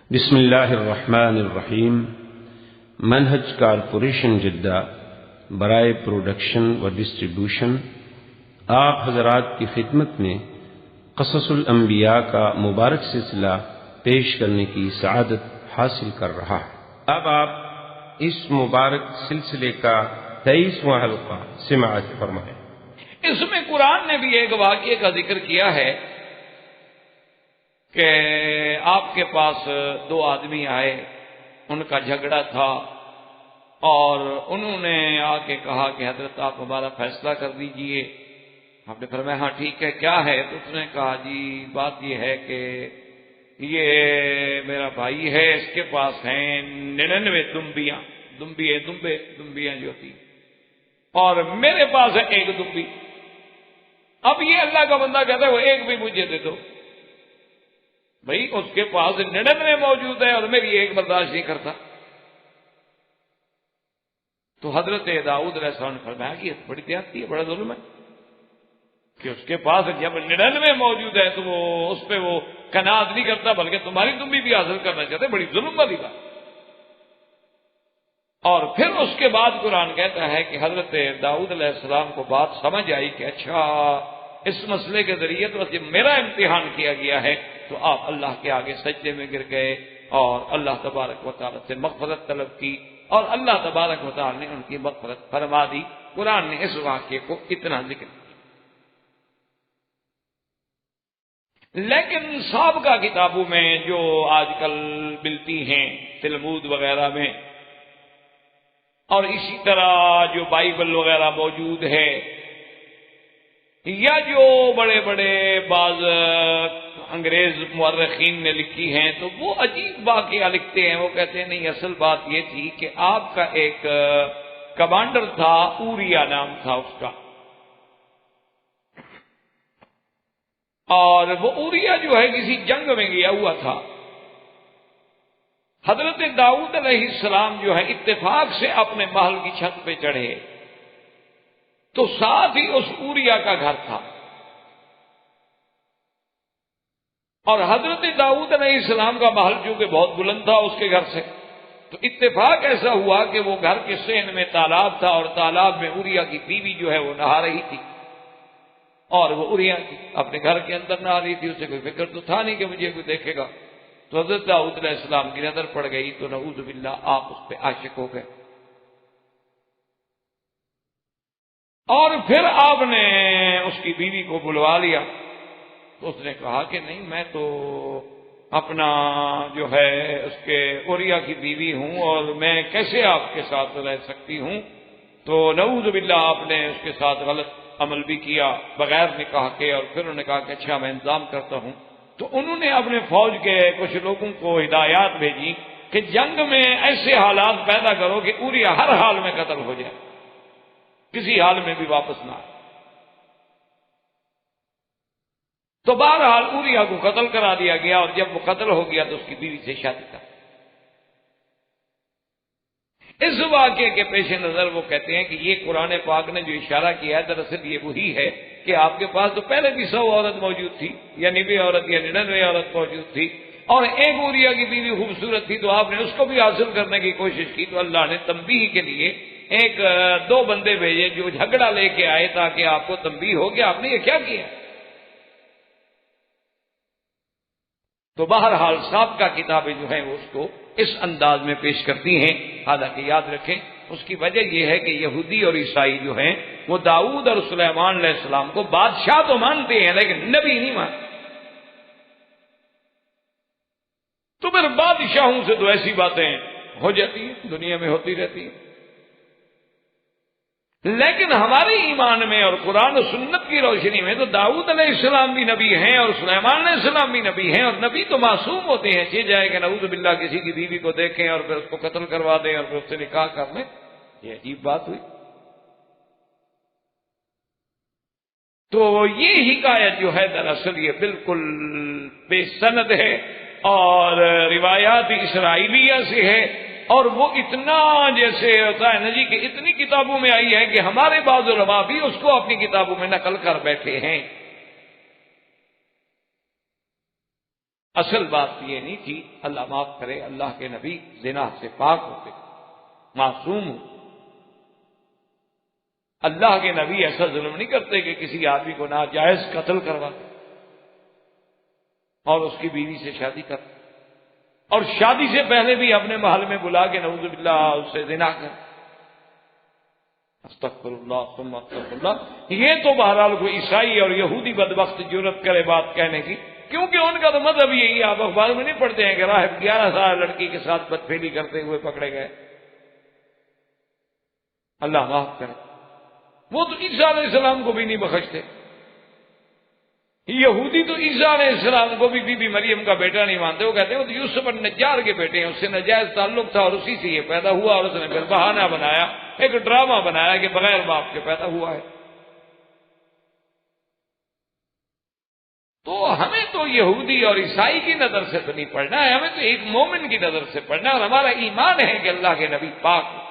بسم اللہ الرحمن الرحیم۔ منہج کارپوریشن جدہ برائے پروڈکشن و ڈسٹریبیوشن آپ حضرات کی خدمت میں قصص الانبیاء کا مبارک سلسلہ پیش کرنے کی سعادت حاصل کر رہا ہے۔ اب آپ اس مبارک سلسلے کا 23واں حلقہ سماعت فرمائیں۔ اس میں قرآن نے بھی ایک واقعے کا ذکر کیا ہے کہ آپ کے پاس دو آدمی آئے، ان کا جھگڑا تھا اور انہوں نے آ کے کہا کہ حضرت آپ ہمارا فیصلہ کر دیجئے۔ آپ نے فرمایا ہاں ٹھیک ہے، کیا ہے؟ تو اس نے کہا جی بات یہ ہے کہ یہ میرا بھائی ہے، اس کے پاس ہیں 99 دمبیاں جو تھی، اور میرے پاس ہے ایک دمبی۔ اب یہ اللہ کا بندہ کہتا ہے وہ ایک بھی مجھے دے دو۔ بھائی اس کے پاس 99 موجود ہے اور میری ایک برداشت نہیں کرتا۔ تو حضرت داؤد علیہ السلام نے فرمایا کہ یہ بڑی زیادتی ہے، بڑا ظلم ہے کہ اس کے پاس جب 99 موجود ہے تو وہ اس پہ وہ قناعت نہیں کرتا بلکہ تمہاری دمبی بھی حاصل کرنا چاہتے، بڑی ظلم والی بات۔ اور پھر اس کے بعد قرآن کہتا ہے کہ حضرت داؤد علیہ السلام کو بات سمجھ آئی کہ اچھا اس مسئلے کے ذریعے تو جب میرا امتحان کیا گیا ہے، تو آپ اللہ کے آگے سجدے میں گر گئے اور اللہ تبارک و تعالیٰ سے مغفرت طلب کی، اور اللہ تبارک و تعالیٰ نے ان کی مغفرت فرما دی۔ قرآن نے اس واقعے کو اتنا ذکر کیا۔ لیکن سابقہ کتابوں میں جو آج کل ملتی ہیں تلمود وغیرہ میں، اور اسی طرح جو بائبل وغیرہ موجود ہے، یا جو بڑے بڑے بعض انگریز مورخین نے لکھی ہیں، تو وہ عجیب واقعہ لکھتے ہیں۔ وہ کہتے ہیں نہیں، اصل بات یہ تھی کہ آپ کا ایک کمانڈر تھا، اوریا نام تھا اس کا، اور وہ اوریا جو ہے کسی جنگ میں گیا ہوا تھا۔ حضرت داؤد علیہ السلام جو ہے اتفاق سے اپنے محل کی چھت پہ چڑھے تو ساتھ ہی اس اوریا کا گھر تھا، اور حضرت داؤد علیہ السلام کا محل چونکہ بہت بلند تھا اس کے گھر سے، تو اتفاق ایسا ہوا کہ وہ گھر کے صحن میں تالاب تھا، اور تالاب میں اوریا کی بیوی جو ہے وہ نہا رہی تھی، اور وہ اوریا کی اپنے گھر کے اندر نہا رہی تھی۔ اسے کوئی فکر تو تھا نہیں کہ مجھے کوئی دیکھے گا۔ تو حضرت داؤد علیہ السلام کی نظر پڑ گئی تو نعوذ باللہ آپ اس پہ عاشق ہو گئے، اور پھر آپ نے اس کی بیوی کو بلوا لیا۔ تو اس نے کہا کہ نہیں، میں تو اپنا جو ہے اس کے اوریا کی بیوی ہوں، اور میں کیسے آپ کے ساتھ رہ سکتی ہوں؟ تو نعوذ باللہ آپ نے اس کے ساتھ غلط عمل بھی کیا بغیر نکاح کے، اور پھر انہوں نے کہا کہ اچھا میں انتظام کرتا ہوں۔ تو انہوں نے اپنے فوج کے کچھ لوگوں کو ہدایات بھیجی کہ جنگ میں ایسے حالات پیدا کرو کہ اوریا ہر حال میں قتل ہو جائے، کسی حال میں بھی واپس نہ آئے۔ تو بہرحال اوریا کو قتل کرا دیا گیا، اور جب وہ قتل ہو گیا تو اس کی بیوی سے شادی کر۔ اس واقعے کے پیش نظر وہ کہتے ہیں کہ یہ قرآن پاک نے جو اشارہ کیا ہے دراصل یہ وہی ہے کہ آپ کے پاس تو پہلے بھی 100 عورت موجود تھی، یا 90 عورت یا 99 عورت موجود تھی، اور ایک اوریا کی بیوی خوبصورت تھی، تو آپ نے اس کو بھی حاصل کرنے کی کوشش کی۔ تو اللہ نے تنبیہ کے لیے دو بندے بھیجے جو جھگڑا لے کے آئے تاکہ آپ کو تنبیہ ہو کہ آپ نے یہ کیا کیا۔ تو بہرحال سابقہ کتابیں جو ہیں وہ اس کو اس انداز میں پیش کرتی ہیں۔ حالانکہ یاد رکھیں اس کی وجہ یہ ہے کہ یہودی اور عیسائی جو ہیں وہ داؤد اور سلیمان علیہ السلام کو بادشاہ تو مانتے ہیں لیکن نبی نہیں مانتے۔ تو پھر بادشاہوں سے تو ایسی باتیں ہو جاتی ہیں، دنیا میں ہوتی رہتی ہیں، لیکن ہمارے ایمان میں اور قرآن و سنت کی روشنی میں تو داؤد علیہ السلام بھی نبی ہیں اور سلیمان علیہ السلام بھی نبی ہیں، اور نبی تو معصوم ہوتے ہیں، چاہے جائے کہ نعوذ باللہ کسی کی بیوی کو دیکھیں اور پھر اس کو قتل کروا دیں اور پھر اس سے نکاح کر لیں۔ یہ عجیب بات ہوئی۔ تو یہ حکایت جو ہے دراصل یہ بالکل بے سند ہے اور روایات اسرائیلیہ سے ہے، اور وہ اتنا جیسے ہوتا ہے نا جی کہ اتنی کتابوں میں آئی ہے کہ ہمارے بعض علماء بھی اس کو اپنی کتابوں میں نقل کر بیٹھے ہیں۔ اصل بات یہ نہیں تھی، اللہ معاف کرے، اللہ کے نبی زنا سے پاک ہوتے، معصوم ہو۔ اللہ کے نبی ایسا ظلم نہیں کرتے کہ کسی آدمی کو ناجائز قتل کرواتے اور اس کی بیوی سے شادی کرتے، اور شادی سے پہلے بھی اپنے محل میں بلا کے نعوذ باللہ اس سے زنا کر۔ استغفر اللہ ثم استغفر اللہ۔ یہ تو بہرحال کوئی عیسائی اور یہودی بدبخت جرت کرے بات کہنے کی، کیونکہ ان کا تو مذہب یہی ہے۔ آپ اخبار میں نہیں پڑھتے ہیں کہ راہب 11 سال لڑکی کے ساتھ بدفعلی کرتے ہوئے پکڑے گئے؟ اللہ معاف کرے، وہ تو عیسیٰ علیہ السلام کو بھی نہیں بخشتے۔ یہودی تو عیسیٰ علیہ السلام کو بھی بی بی مریم کا بیٹا نہیں مانتے، وہ کہتے ہیں وہ تو یوسف النجار کے بیٹے ہیں، اس سے ناجائز تعلق تھا اور اسی سے یہ پیدا ہوا، اور اس نے پھر بہانہ بنایا، ایک ڈرامہ بنایا کہ بغیر باپ کے پیدا ہوا ہے۔ تو ہمیں تو یہودی اور عیسائی کی نظر سے تو نہیں پڑھنا ہے، ہمیں تو ایک مومن کی نظر سے پڑھنا ہے، اور ہمارا ایمان ہے کہ اللہ کے نبی پاک ہو۔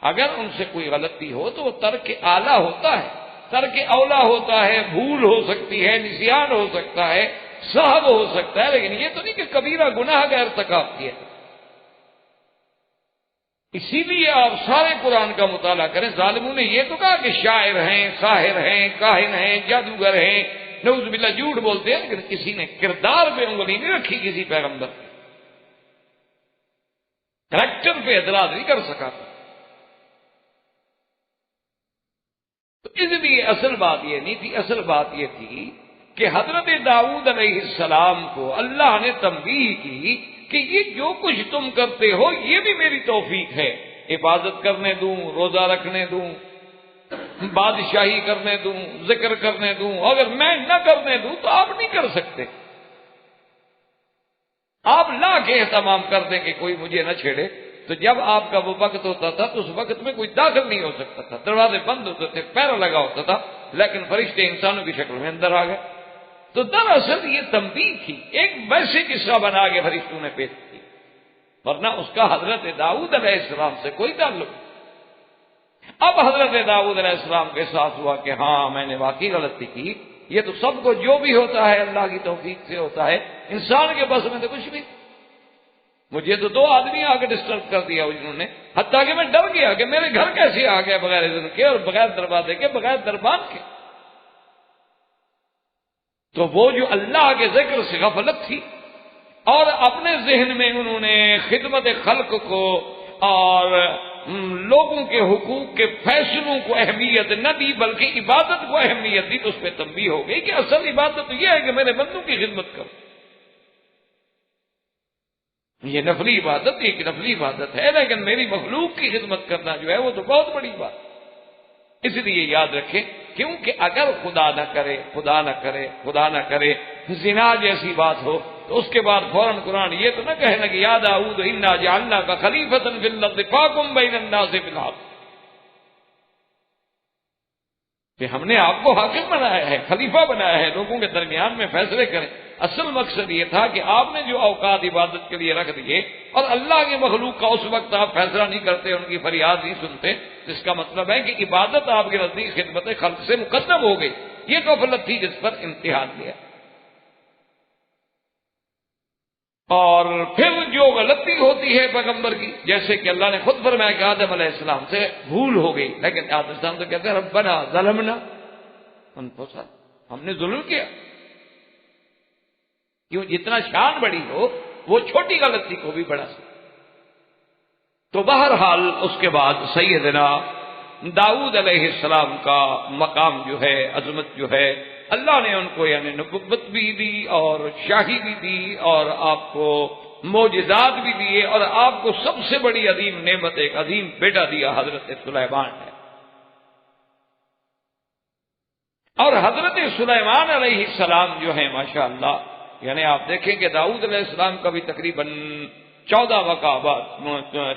اگر ان سے کوئی غلطی ہو تو وہ ترک اعلیٰ ہوتا ہے، ترک اولا ہوتا ہے، بھول ہو سکتی ہے، نسیان ہو سکتا ہے، سہو ہو سکتا ہے، لیکن یہ تو نہیں کہ کبیرہ گناہ کا ارتکاب کیا۔ اسی لیے آپ سارے قرآن کا مطالعہ کریں، ظالموں نے یہ تو کہا کہ شاعر ہیں، ساحر ہیں، کاہن ہیں، جادوگر ہیں، نعوذ باللہ جھوٹ بولتے ہیں، لیکن کسی نے کردار پہ انگلی نہیں رکھی کسی پیغمبر کے، کریکٹر پہ اعتراض نہیں کر سکا۔ تو اس لیے اصل بات یہ نہیں تھی، اصل بات یہ تھی کہ حضرت داؤد علیہ السلام کو اللہ نے تنبیہ کی کہ یہ جو کچھ تم کرتے ہو یہ بھی میری توفیق ہے، عبادت کرنے دوں، روزہ رکھنے دوں، بادشاہی کرنے دوں، ذکر کرنے دوں، اگر میں نہ کرنے دوں تو آپ نہیں کر سکتے۔ آپ لا کے اہتمام کر دیں کہ کوئی مجھے نہ چھیڑے، تو جب آپ کا وہ وقت ہوتا تھا تو اس وقت میں کوئی داخل نہیں ہو سکتا تھا، دروازے بند ہوتے تھے، پہرا لگا ہوتا تھا، لیکن فرشتے انسانوں کی شکل میں اندر آ گئے۔ تو دراصل یہ تنبیہ تھی، ایک ویسے قصہ بنا کے فرشتوں نے پیش کی، ورنہ اس کا حضرت داؤد علیہ السلام سے کوئی تعلق نہیں۔ اب حضرت داؤد علیہ السلام کے ساتھ ہوا کہ ہاں میں نے واقعی غلطی کی، یہ تو سب کو جو بھی ہوتا ہے اللہ کی توفیق سے ہوتا ہے، انسان کے بس میں تو کچھ بھی۔ مجھے تو 2 آدمی آ کے ڈسٹرب کر دیا انہوں نے، حتیٰ کہ میں ڈر گیا کہ میرے گھر کیسے آ گئے بغیر اذن کے اور بغیر دروازے کے، بغیر دربان کے۔ تو وہ جو اللہ کے ذکر سے غفلت تھی، اور اپنے ذہن میں انہوں نے خدمت خلق کو اور لوگوں کے حقوق کے فیصلوں کو اہمیت نہ دی بلکہ عبادت کو اہمیت دی، تو اس پہ تنبیہ ہو گئی کہ اصل عبادت تو یہ ہے کہ میرے بندوں کی خدمت کرو۔ یہ نفلی عبادت ایک نفلی عبادت ہے، لیکن میری مخلوق کی خدمت کرنا جو ہے وہ تو بہت بڑی بات ہے۔ اس لیے یاد رکھیں، کیونکہ اگر خدا نہ کرے، خدا نہ کرے، خدا نہ کرے زنا جیسی بات ہو تو اس کے بعد فوراً قرآن یہ تو نہ کہنا کہ یا داؤد انا جعلناک خلیفۃ فی الارض فاحکم بین الناس بالحق، کہ ہم نے آپ کو حاکم بنایا ہے، خلیفہ بنایا ہے، لوگوں کے درمیان میں فیصلے کریں۔ اصل مقصد یہ تھا کہ آپ نے جو اوقات عبادت کے لیے رکھ دیے اور اللہ کی مخلوق کا اس وقت آپ فیصلہ نہیں کرتے، ان کی فریاد نہیں سنتے، اس کا مطلب ہے کہ عبادت آپ کے نزدیک خدمت خلق سے مقدم ہو گئی۔ یہ غفلت تھی جس پر امتحان لیا۔ اور پھر جو غلطی ہوتی ہے پیغمبر کی، جیسے کہ اللہ نے خود فرمایا کہ آدم علیہ السلام سے بھول ہو گئی، لیکن آدم علیہ السلام تو کہتے ہیں ربنا ظلمنا انفسنا، ہم نے ظلم کیا۔ کیوں؟ جتنا شان بڑی ہو وہ چھوٹی غلطی کو بھی بڑا سکتا۔ تو بہرحال اس کے بعد سیدنا داؤد علیہ السلام کا مقام جو ہے، عظمت جو ہے، اللہ نے ان کو یعنی نبوت بھی دی اور شاہی بھی دی اور آپ کو معجزات بھی دیے، اور آپ کو سب سے بڑی عظیم نعمت ایک عظیم بیٹا دیا حضرت سلیمان ہے۔ اور حضرت سلیمان علیہ السلام جو ہے ماشاءاللہ، یعنی آپ دیکھیں کہ داؤد علیہ السلام کا بھی تقریباً 14 مقامات،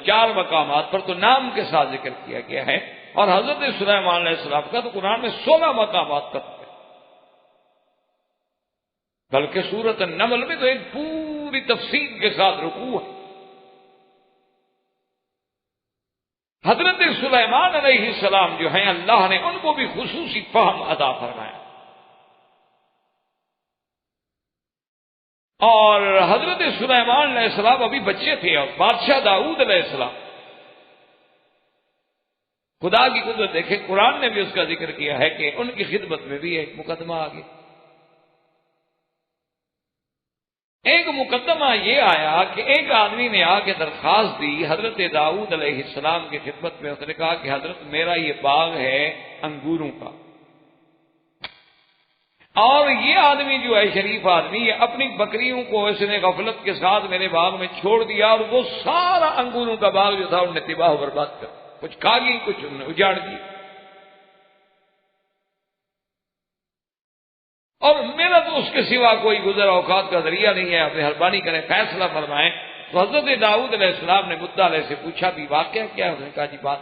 4 مقامات پر تو نام کے ساتھ ذکر کیا گیا ہے، اور حضرت سلیمان علیہ السلام کا تو قرآن میں 16 مقامات کا ہے، بلکہ سورۃ النمل میں تو ایک پوری تفصیل کے ساتھ رکوع ہے۔ حضرت سلیمان علیہ السلام جو ہیں، اللہ نے ان کو بھی خصوصی فہم عطا فرمایا، اور حضرت سلیمان علیہ السلام ابھی بچے تھے، اور بادشاہ داؤد علیہ السلام، خدا کی قدرت دیکھیں، قرآن نے بھی اس کا ذکر کیا ہے کہ ان کی خدمت میں بھی ایک مقدمہ آ گیا۔ ایک مقدمہ یہ آیا کہ ایک آدمی نے آ کے درخواست دی حضرت داؤد علیہ السلام کی خدمت میں، اس نے کہا کہ حضرت میرا یہ باغ ہے انگوروں کا، اور یہ آدمی جو ہے شریف آدمی، یہ اپنی بکریوں کو اس نے غفلت کے ساتھ میرے باغ میں چھوڑ دیا، اور وہ سارا انگوروں کا باغ جو تھا انہوں نے تباہ و برباد کر، کچھ کھا گئی، کچھ انہوں نے اجاڑ دی، اور میرا تو اس کے سوا کوئی گزر اوقات کا ذریعہ نہیں ہے، آپ مہربانی کریں فیصلہ فرمائیں۔ تو حضرت داؤد علیہ السلام نے مدعا علیہ سے پوچھا بھی واقعہ کیا ہے؟ اس نے کہا جی بات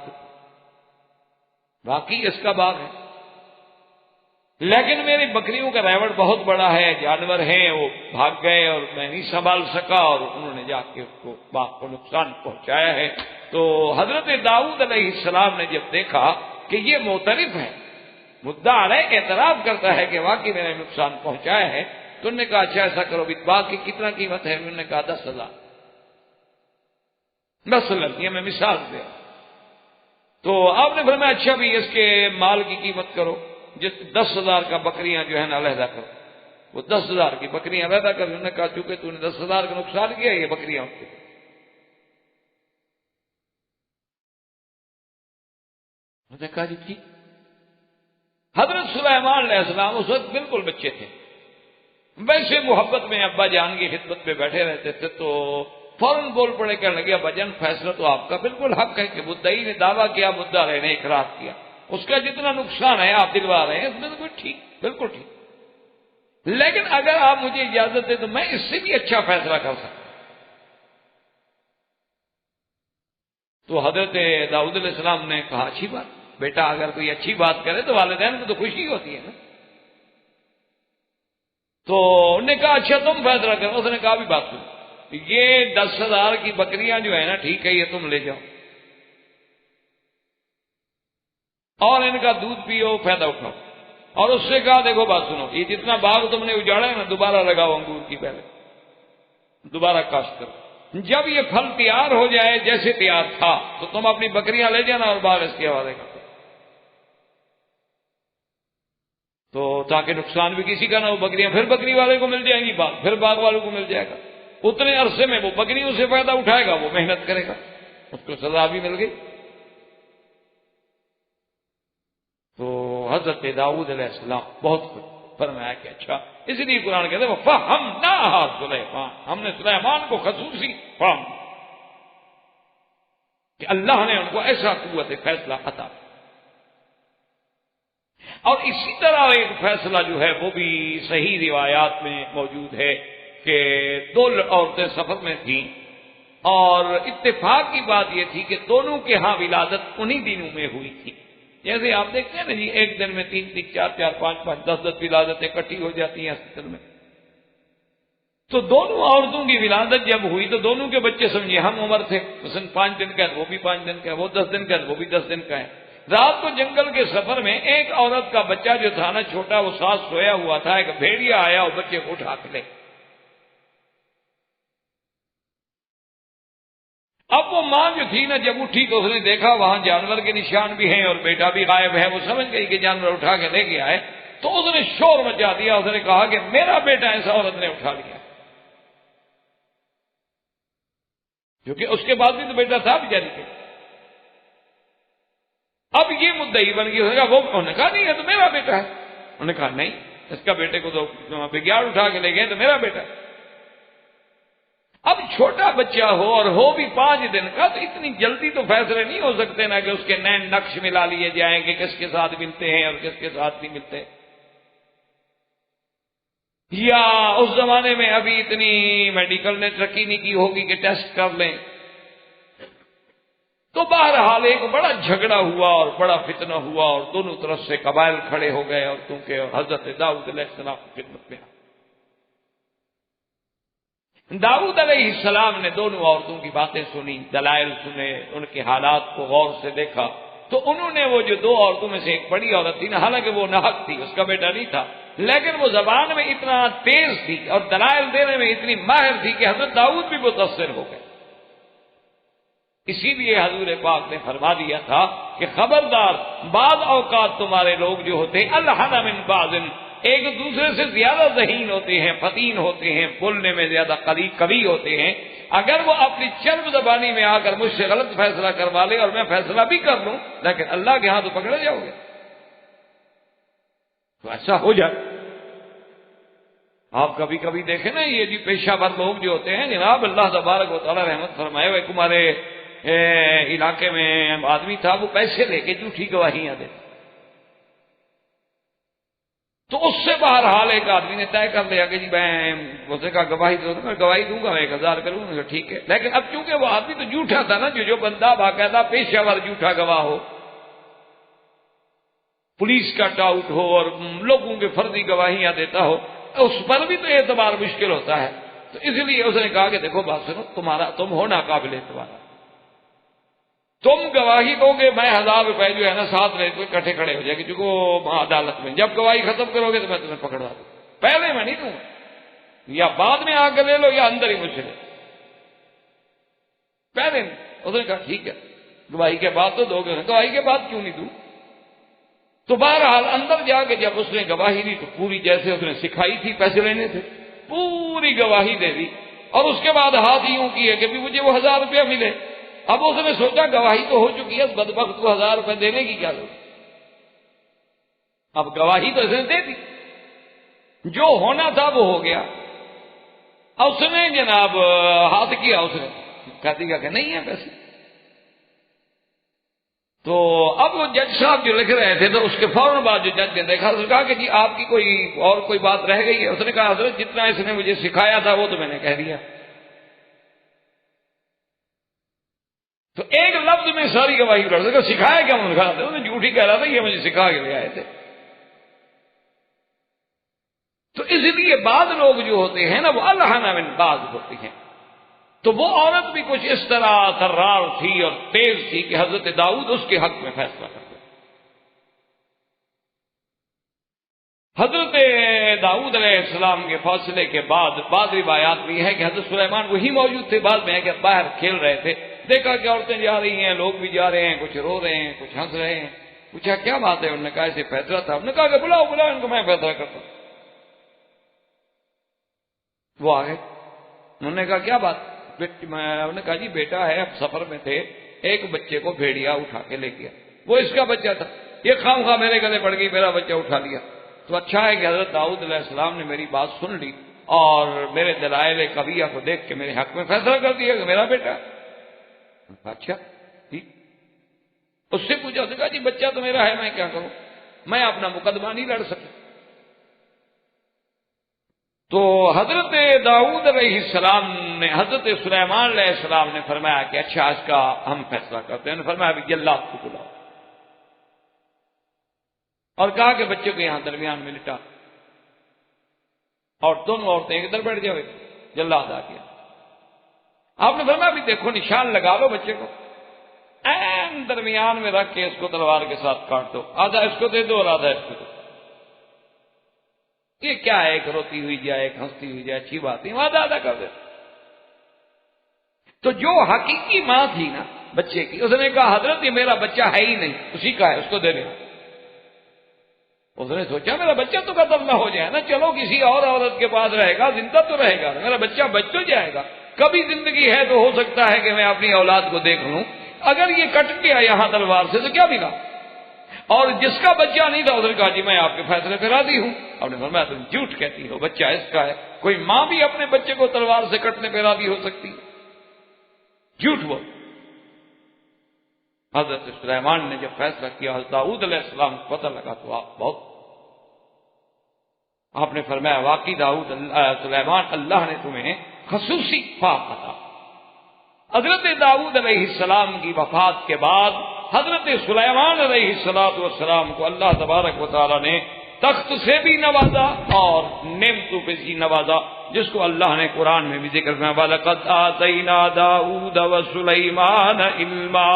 واقعی اس کا باغ ہے، لیکن میری بکریوں کا ریوڑ بہت بڑا ہے، جانور ہیں، وہ بھاگ گئے اور میں نہیں سنبھال سکا، اور انہوں نے جا کے اس کو باغ کو نقصان پہنچایا ہے۔ تو حضرت داؤد علیہ السلام نے جب دیکھا کہ یہ معترف ہے، مدعا علیہ اعتراف کرتا ہے کہ واقعی میں نے نقصان پہنچایا ہے، تو انہوں نے کہا اچھا ایسا کرو، باغ کی کتنا قیمت ہے؟ انہوں نے کہا 10,000۔ 10,000 یہ میں مثال دیا۔ تو آپ نے فرمایا اچھا بھی اس کے مال کی قیمت کرو، 10,000 کا بکریاں جو ہے نا علیحدہ کرو۔ وہ 10,000 کی بکریاں علیحدہ کر، انہوں نے کہا چونکہ تو نے 10,000 کا نقصان کیا، یہ بکریاں ہوتی۔ انہوں نے کہا جی ٹھیک۔ حضرت سلیمان علیہ السلام اس وقت بالکل بچے تھے، ویسے محبت میں ابا جان کی خدمت پہ بیٹھے رہتے تھے، تو فوراً بول پڑے، کہنے لگے ابا جان فیصلہ تو آپ کا بالکل حق ہے کہ مدعی نے دعویٰ کیا، مدعا علیہ نے اقرار کیا، اس کا جتنا نقصان ہے آپ دلوا رہے ہیں، اس میں تو ٹھیک، بالکل ٹھیک، لیکن اگر آپ مجھے اجازت دیں تو میں اس سے بھی اچھا فیصلہ کر سکتا ہوں۔ تو حضرت داؤد علیہ السلام نے کہا اچھی بات، بیٹا اگر کوئی اچھی بات کرے تو والدین کو تو خوشی ہوتی ہے نا۔ تو انہوں نے کہا اچھا تم فیصلہ کرو۔ اس نے کہا بھی بات سنو، یہ 10,000 کی بکریاں جو ہے نا ٹھیک ہے، یہ تم لے جاؤ اور ان کا دودھ پیو، فائدہ اٹھاؤ، اور اس سے کہا دیکھو بات سنو، یہ جتنا باغ تم نے اجاڑا ہے نا دوبارہ لگاؤ، انگور کی پہلے دوبارہ کاشت کرو، جب یہ پھل تیار ہو جائے جیسے تیار تھا تو تم اپنی بکریاں لے جانا اور باغ اس کے حوالے کرو، تو تاکہ نقصان بھی کسی کا نہ ہو، بکریاں پھر بکری والے کو مل جائیں گی، باغ پھر باغ والوں کو مل جائے گا، اتنے عرصے میں وہ بکریوں سے فائدہ اٹھائے گا، وہ محنت کرے گا، اس کو سزا بھی مل گئی۔ تو حضرت داؤد علیہ السلام بہت خوش، فرمایا کہ اچھا، اس لیے قرآن کہتے ہیں فَفَهَّمْنَاهَا سُلَيْمَانَ، ہم نے سلیمان کو خصوصی فہم کہ اللہ نے ان کو ایسا قوت فیصلہ عطا کی۔ اور اسی طرح ایک فیصلہ جو ہے وہ بھی صحیح روایات میں موجود ہے کہ 2 عورتیں سفر میں تھیں، اور اتفاق کی بات یہ تھی کہ دونوں کے ہاں ولادت انہی دنوں میں ہوئی تھی۔ جیسے آپ دیکھتے ہیں نا جی، ایک دن میں 3 4 5 5 10 ولادتیں اکٹھی ہو جاتی ہیں ہاسپٹل میں۔ تو دونوں عورتوں کی ولادت جب ہوئی تو دونوں کے بچے سمجھے ہم عمر تھے، مثلا 5 دن کا ہے وہ بھی 5 دن کا ہے، وہ 10 دن کا ہے وہ بھی 10 دن کا ہے۔ رات کو جنگل کے سفر میں ایک عورت کا بچہ جو تھا نا چھوٹا، وہ ساتھ سویا ہوا تھا، ایک بھیڑیا آیا اور بچے کو اٹھا کے لے۔ اب وہ ماں جو تھی نا جب اٹھی تو اس نے دیکھا وہاں جانور کے نشان بھی ہیں اور بیٹا بھی غائب ہے، وہ سمجھ گئی کہ جانور اٹھا کے لے گیا ہے، تو اس نے شور مچا دیا، اس نے کہا کہ میرا بیٹا ایسا عورت نے اٹھا لیا، کیونکہ اس کے بعد بھی تو بیٹا تھا بیچاری کے۔ اب یہ مدعی بن گئی، اس نے کہا وہ، انہوں نے کہا نہیں ہے تو میرا بیٹا ہے، انہوں نے کہا نہیں اس کا بیٹے کو تو بگیاڑ اٹھا کے لے گئے تو میرا بیٹا ہے۔ اب چھوٹا بچہ ہو اور ہو بھی 5 دن کا، تو اتنی جلدی تو فیصلے نہیں ہو سکتے نا کہ اس کے نئے نقش ملا لیے جائیں کہ کس کے ساتھ ملتے ہیں اور کس کے ساتھ نہیں ملتے، یا اس زمانے میں ابھی اتنی میڈیکل نے ترقی نہیں کی ہوگی کہ ٹیسٹ کر لیں۔ تو بہرحال ایک بڑا جھگڑا ہوا اور بڑا فتنہ ہوا، اور دونوں طرف سے قبائل کھڑے ہو گئے، اور کیونکہ حضرت داؤد علیہ السلام کی خدمت میں داؤد علیہ السلام نے دونوں عورتوں کی باتیں سنی، دلائل سنے، ان کے حالات کو غور سے دیکھا، تو انہوں نے وہ جو دو عورتوں میں سے ایک بڑی عورت تھی نا، حالانکہ وہ ناحق تھی، اس کا بیٹا نہیں تھا، لیکن وہ زبان میں اتنا تیز تھی اور دلائل دینے میں اتنی ماہر تھی کہ حضرت داؤد بھی متاثر ہو گئے۔ اسی لیے حضور پاک نے فرما دیا تھا کہ خبردار، بعض اوقات تمہارے لوگ جو ہوتے ہیں الحن من بعض، ایک دوسرے سے زیادہ ذہین ہوتے ہیں، فتین ہوتے ہیں، بولنے میں زیادہ قوی ہوتے ہیں، اگر وہ اپنی چرب زبانی میں آ کر مجھ سے غلط فیصلہ کروا لے اور میں فیصلہ بھی کر لوں، لیکن اللہ کے ہاں تو پکڑے جاؤ گے، تو ایسا ہو جائے۔ آپ کبھی کبھی دیکھیں نا، یہ جی پیشہ ور لوگ جو ہوتے ہیں جناب، اللہ تبارک و تعالی رحمت فرمائے، وہ ہمارے علاقے میں آدمی تھا، وہ پیسے لے کے جھوٹی گواہیاں دیتا، تو اس سے بہرحال ایک آدمی نے طے کر لیا کہ جی میں اسے کہا گواہی دو، میں گواہی دوں گا، میں 1000 کروں گا، ٹھیک ہے، لیکن اب چونکہ وہ آدمی تو جھوٹا تھا نا، جو بندہ باقاعدہ پیشہ ور جھوٹا گواہ ہو، پولیس کا ٹاؤٹ ہو اور لوگوں کے فرضی گواہیاں دیتا ہو، اس پر بھی تو اعتبار مشکل ہوتا ہے، تو اس لیے اس نے کہا کہ دیکھو بات سنو، تم ہو ناقابل اعتبار، تم گواہی دو گے، میں 1000 روپے جو ہے نا 7 رہے تو اکٹھے کھڑے ہو جائے گے چونکہ عدالت میں، جب گواہی ختم کرو گے تو میں تمہیں پکڑوا دوں، پہلے میں نہیں دوں، یا بعد میں آ کے لے لو یا اندر ہی مجھ سے لے، پہلے نہیں۔ اس نے کہا ٹھیک ہے، گواہی کے بعد تو دو گے، گواہی کے بعد کیوں نہیں دوں؟ تو بہرحال اندر جا کے جب اس نے گواہی دی تو پوری جیسے اس نے سکھائی تھی پیسے لینے تھے، پوری گواہی دے دی، اور اس کے بعد ہاتھ یوں کیے کہ بھی مجھے وہ 1000 روپیہ ملے۔ اب اس نے سوچا گواہی تو ہو چکی ہے، بدبخت کو 1000 روپے دینے کی کیا ضرورت، اب گواہی تو اس نے دے دی، جو ہونا تھا وہ ہو گیا۔ اس نے جناب ہاتھ کیا، اس نے کہہ دیا کہ نہیں ہے پیسے۔ تو اب وہ جج صاحب جو لکھ رہے تھے تو اس کے فوراً بعد جو جج نے دیکھا، اس نے کہا کہ جی آپ کی کوئی بات رہ گئی ہے؟ اس نے کہا حضرت جتنا اس نے مجھے سکھایا تھا وہ تو میں نے کہہ دیا۔ تو ایک لفظ میں ساری گواہی کر سکا، سکھایا کیا؟ انہوں نے کہا تھا جھوٹ ہی کہہ رہا تھا، یہ مجھے سکھا کے لے آئے تھے۔ تو اس لیے بعض لوگ جو ہوتے ہیں نا وہ الحن من بعض ہوتے ہیں، تو وہ عورت بھی کچھ اس طرح ترار تھی اور تیز تھی کہ حضرت داؤد اس کے حق میں فیصلہ کر دیا۔ حضرت داؤد علیہ السلام کے فاصلے کے بعد بعض روایات بھی ہے کہ حضرت سلیمان وہی موجود تھے، بعد میں ہے کہ باہر کھیل رہے تھے، دیکھا کہ عورتیں جا رہی ہیں، لوگ بھی جا رہے ہیں، کچھ رو رہے ہیں، کچھ ہنس رہے ہیں، پوچھا کیا بات ہے؟ انہوں نے کہا ایسے فیصلہ تھا۔ انہوں نے کہا کہ بلاؤ ان کو، میں فیصلہ کرتا ہوں۔ وہ آ گئے، انہوں نے کہا کیا بات؟ انہوں نے کہا جی بیٹا ہے، اب سفر میں تھے، ایک بچے کو بھیڑیا اٹھا کے لے گیا، وہ اس کا بچہ تھا، یہ خام خواہ میرے گلے پڑ گئی، میرا بچہ اٹھا لیا۔ تو اچھا ہے کہ حضرت داؤد علیہ السلام نے میری بات سن لی اور میرے دلائل قویہ کو دیکھ کے میرے حق میں فیصلہ کر دیا کہ میرا بیٹا۔ اچھا ٹھیک، اس سے پوچھا، اس نے کہا جی بچہ تو میرا ہے، میں کیا کروں، میں اپنا مقدمہ نہیں لڑ سکتا۔ تو حضرت داؤد علیہ السلام نے، حضرت سلیمان علیہ السلام نے فرمایا کہ اچھا اس کا ہم فیصلہ کرتے ہیں۔ فرمایا ابھی جلاد کو بلاؤ، اور کہا کہ بچے کو یہاں درمیان میں لٹا، اور دونوں عورتیں ایک ادھر بیٹھ جاؤ، جلاد آ گیا۔ آپ نے فرمایا ابھی دیکھو نشان لگا لو بچے کو، این درمیان میں رکھ کے اس کو تلوار کے ساتھ کاٹ دو، آدھا اس کو دے دو اور آدھا اس کو دو۔ یہ کیا ہے، ایک روتی ہوئی جائے، ایک ہنستی ہوئی جائے، اچھی بات نہیں، آدھا آدھا کر دے۔ تو جو حقیقی ماں تھی نا بچے کی، اس نے کہا حضرت یہ میرا بچہ ہے ہی نہیں، اسی کا ہے، اس کو دے دیں۔ اس نے سوچا میرا بچہ تو قتل نہ ہو جائے نا، چلو کسی اور عورت کے پاس رہے گا، زندہ تو رہے گا، میرا بچہ بچ تو جائے گا، کبھی زندگی ہے تو ہو سکتا ہے کہ میں اپنی اولاد کو دیکھ لوں، اگر یہ کٹ گیا یہاں تلوار سے تو کیا ملا؟ اور جس کا بچہ نہیں تھا اس نے کہا جی میں آپ کے فیصلے پہ راضی ہوں۔ آپ نے فرمایا تم جھوٹ کہتی ہو، بچہ اس کا ہے، کوئی ماں بھی اپنے بچے کو تلوار سے کٹنے پہ راضی ہو سکتی ہے؟ جھوٹ بول۔ حضرت سلیمان نے جب فیصلہ کیا، حضرت داؤد علیہ السلام کو پتہ لگا تو آپ نے فرمایا واقعی سلیمان اللہ نے تمہیں خصوصی فاق عطا۔ حضرت داؤد علیہ السلام کی وفات کے بعد حضرت سلیمان علیہ السلام کو اللہ تبارک و تعالی نے تخت سے بھی نوازا اور نعمتوں پہ بھی نوازا، جس کو اللہ نے قرآن میں بھی ذکر کیا، وَلَقَدْ آتَيْنَا دَاؤُودَ وَسُلَيْمَانَ عِلْمًا۔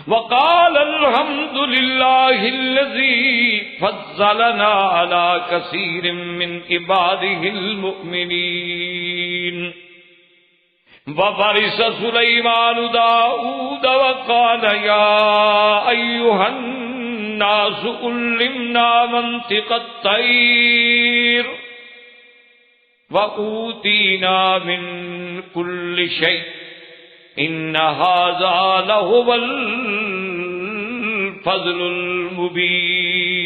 وقال الحمد لله الذي فضلنا على كثير من عباده المؤمنين وورث سليمان داود وقال يا أيها الناس علمنا منطق الطير وأوتينا من كل شيء إن هذا لهو الفضل المبين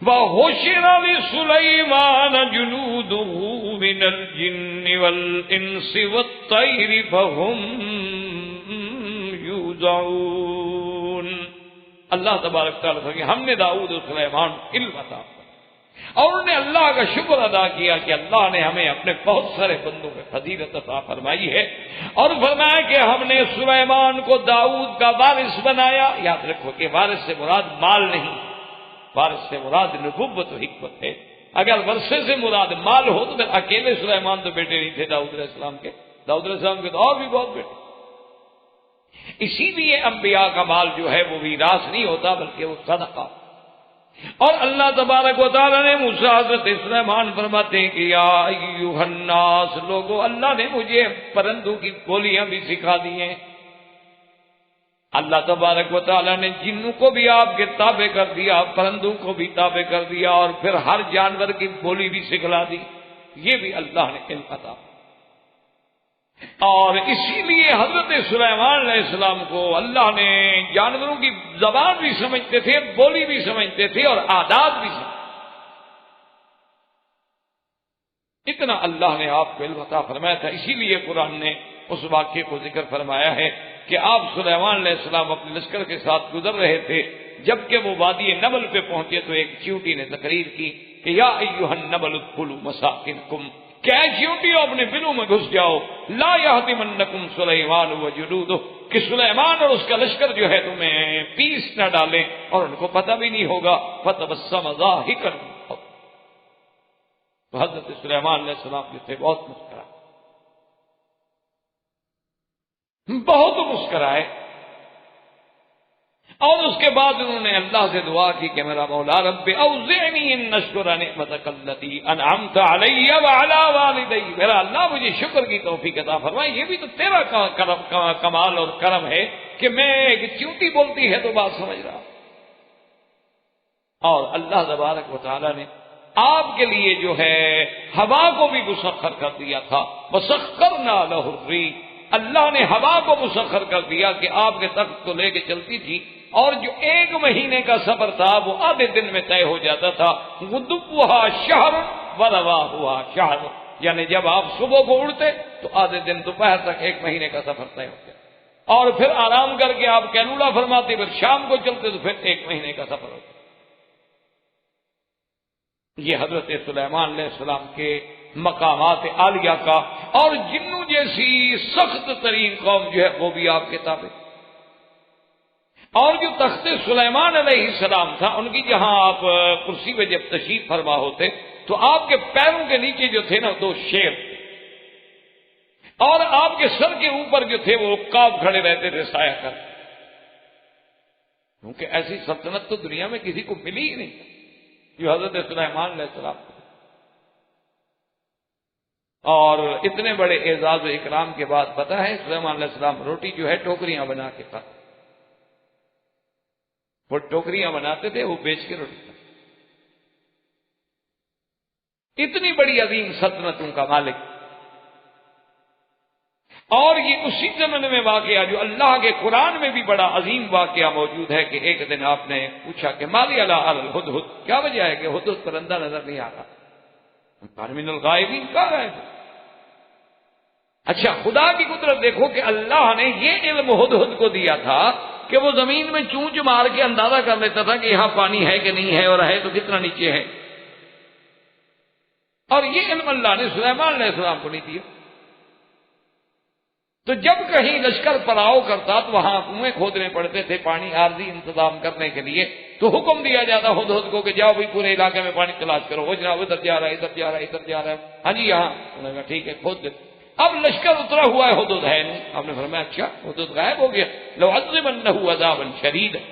وحشر لسليمان جنوده من الجن والإنس والطير فهم يوزعون. اللہ تبارک تعالیٰ کہ ہم نے داؤد اور سلیمان علم عطا اور انہوں نے اللہ کا شکر ادا کیا کہ اللہ نے ہمیں اپنے بہت سارے بندوں میں فضیلت عطا فرمائی ہے اور فرمایا کہ ہم نے سلیمان کو داؤد کا وارث بنایا. یاد رکھو کہ وارث سے مراد مال نہیں، وارث سے مراد نبوت و حکمت ہے. اگر ورثے سے مراد مال ہو تو پھر اکیلے سلیمان تو بیٹے نہیں تھے داؤد علیہ السلام کے، داؤد علیہ السلام کے تو اور بھی بہت بیٹے. اسی لیے انبیاء کا مال جو ہے وہ میراث نہیں ہوتا بلکہ وہ صدقہ. اور اللہ تبارک و تعالیٰ نے موسیٰ حضرت سلیمان فرماتے ہیں کہ یا ایھا الناس، لوگوں، اللہ نے مجھے پرندوں کی بولیاں بھی سکھا دی ہیں. اللہ تبارک و تعالیٰ نے جنوں کو بھی آپ کے تابع کر دیا، پرندوں کو بھی تابع کر دیا اور پھر ہر جانور کی بولی بھی سکھلا دی. یہ بھی اللہ نے علم عطا. اور اسی لیے حضرت سلیمان علیہ السلام کو اللہ نے جانوروں کی زبان بھی سمجھتے تھے، بولی بھی سمجھتے تھے اور عادات بھی سمجھتے. اتنا اللہ نے آپ کو علم عطا فرمایا تھا. اسی لیے قرآن نے اس واقعے کو ذکر فرمایا ہے کہ آپ سلیمان علیہ السلام اپنے لشکر کے ساتھ گزر رہے تھے. جبکہ وہ وادی نمل پہ پہنچے تو ایک چیونٹی نے تقریر کی کہ یا ایھا النمل ادخلوا مساکنکم، کہ اے چیونٹیوں اپنے بلوں میں گھس جاؤ، لا یہدمنکم سلیمان وجنودہ، کہ سلیمان اور اس کا لشکر جو ہے تمہیں پیس نہ ڈالے اور ان کو پتہ بھی نہیں ہوگا. فتبسم ضاحکا، تو حضرت سلیمان علیہ السلام جو تھے بہت مسکرائے اور اس کے بعد انہوں نے اللہ سے دعا کی کہ میرا مولا رب اوزعنی ان اشکر نعمتک التی انعمت علی وعلی والدی، میرا اللہ مجھے شکر کی توفیق عطا فرمائے. یہ بھی تو تیرا کمال اور کرم ہے کہ میں ایک چیونٹی بولتی ہے تو بات سمجھ رہا. اور اللہ تبارک و تعالی نے آپ کے لیے جو ہے ہوا کو بھی مسخر کر دیا تھا. وسخرنا لہ الریح، اللہ نے ہوا کو مسخر کر دیا کہ آپ کے تخت کو لے کے چلتی تھی اور جو 1 مہینے کا سفر تھا وہ آدھے دن میں طے ہو جاتا تھا. غدوها شہر ورواحها شہر، یعنی جب آپ صبح کو اڑتے تو آدھے دن دوپہر تک 1 مہینے کا سفر طے ہو گیا اور پھر آرام کر کے آپ کیلولا فرماتے پھر شام کو چلتے تو پھر 1 مہینے کا سفر ہوتا. یہ حضرت سلیمان علیہ السلام کے مقامات عالیہ کا. اور جنوں جیسی سخت ترین قوم جو ہے وہ بھی آپ کے تابع. اور جو تخت سلیمان علیہ السلام تھا ان کی جہاں آپ کرسی پہ جب تشریف فرما ہوتے تو آپ کے پیروں کے نیچے جو تھے نا 2 شیر تھے اور آپ کے سر کے اوپر جو تھے وہ عقاب کھڑے رہتے تھے سایہ کر، کیونکہ ایسی سلطنت تو دنیا میں کسی کو ملی ہی نہیں جو حضرت سلیمان علیہ السلام کو. اور اتنے بڑے اعزاز و اکرام کے بعد پتہ ہے سلیمان علیہ السلام روٹی جو ہے ٹوکریاں بنا کے کھاتے. وہ ٹوکریاں بناتے تھے، وہ بیچ کے روٹی کھاتے. اتنی بڑی عظیم سلطنتوں کا مالک. اور یہ اسی زمانے میں واقعہ جو اللہ کے قرآن میں بھی بڑا عظیم واقعہ موجود ہے کہ ایک دن آپ نے پوچھا کہ مالی علی الہدہد، کیا وجہ ہے کہ ہدہد پرندہ نظر نہیں آتا؟ من الغائبین، کہاں گئے تھے؟ اچھا خدا کی قدرت دیکھو کہ اللہ نے یہ علم ہدہد کو دیا تھا کہ وہ زمین میں چونچ مار کے اندازہ کر لیتا تھا کہ یہاں پانی ہے کہ نہیں ہے اور ہے تو کتنا نیچے ہے. اور یہ علم اللہ نے سلیمان علیہ السلام کو نہیں دیا. تو جب کہیں لشکر پڑاؤ کرتا تو وہاں کنویں کھودنے پڑتے تھے پانی عارضی انتظام کرنے کے لیے. تو حکم دیا جاتا ہدہد کو کہ جاؤ بھی پورے علاقے میں پانی تلاش کرو. وہ جناب ادھر جا رہا ہے، ادھر جا رہا ہے، ادھر جا رہا ہے، ہاں جی یہاں. انہوں نے کہا ٹھیک ہے کھود دیتے. اب لشکر اترا ہوا ہے، حدود ہے نہیں. آپ نے فرمایا اچھا حدود غائب ہو گیا. لَأُعَذِّبَنَّهُ عَذَابًا شَدِيدًا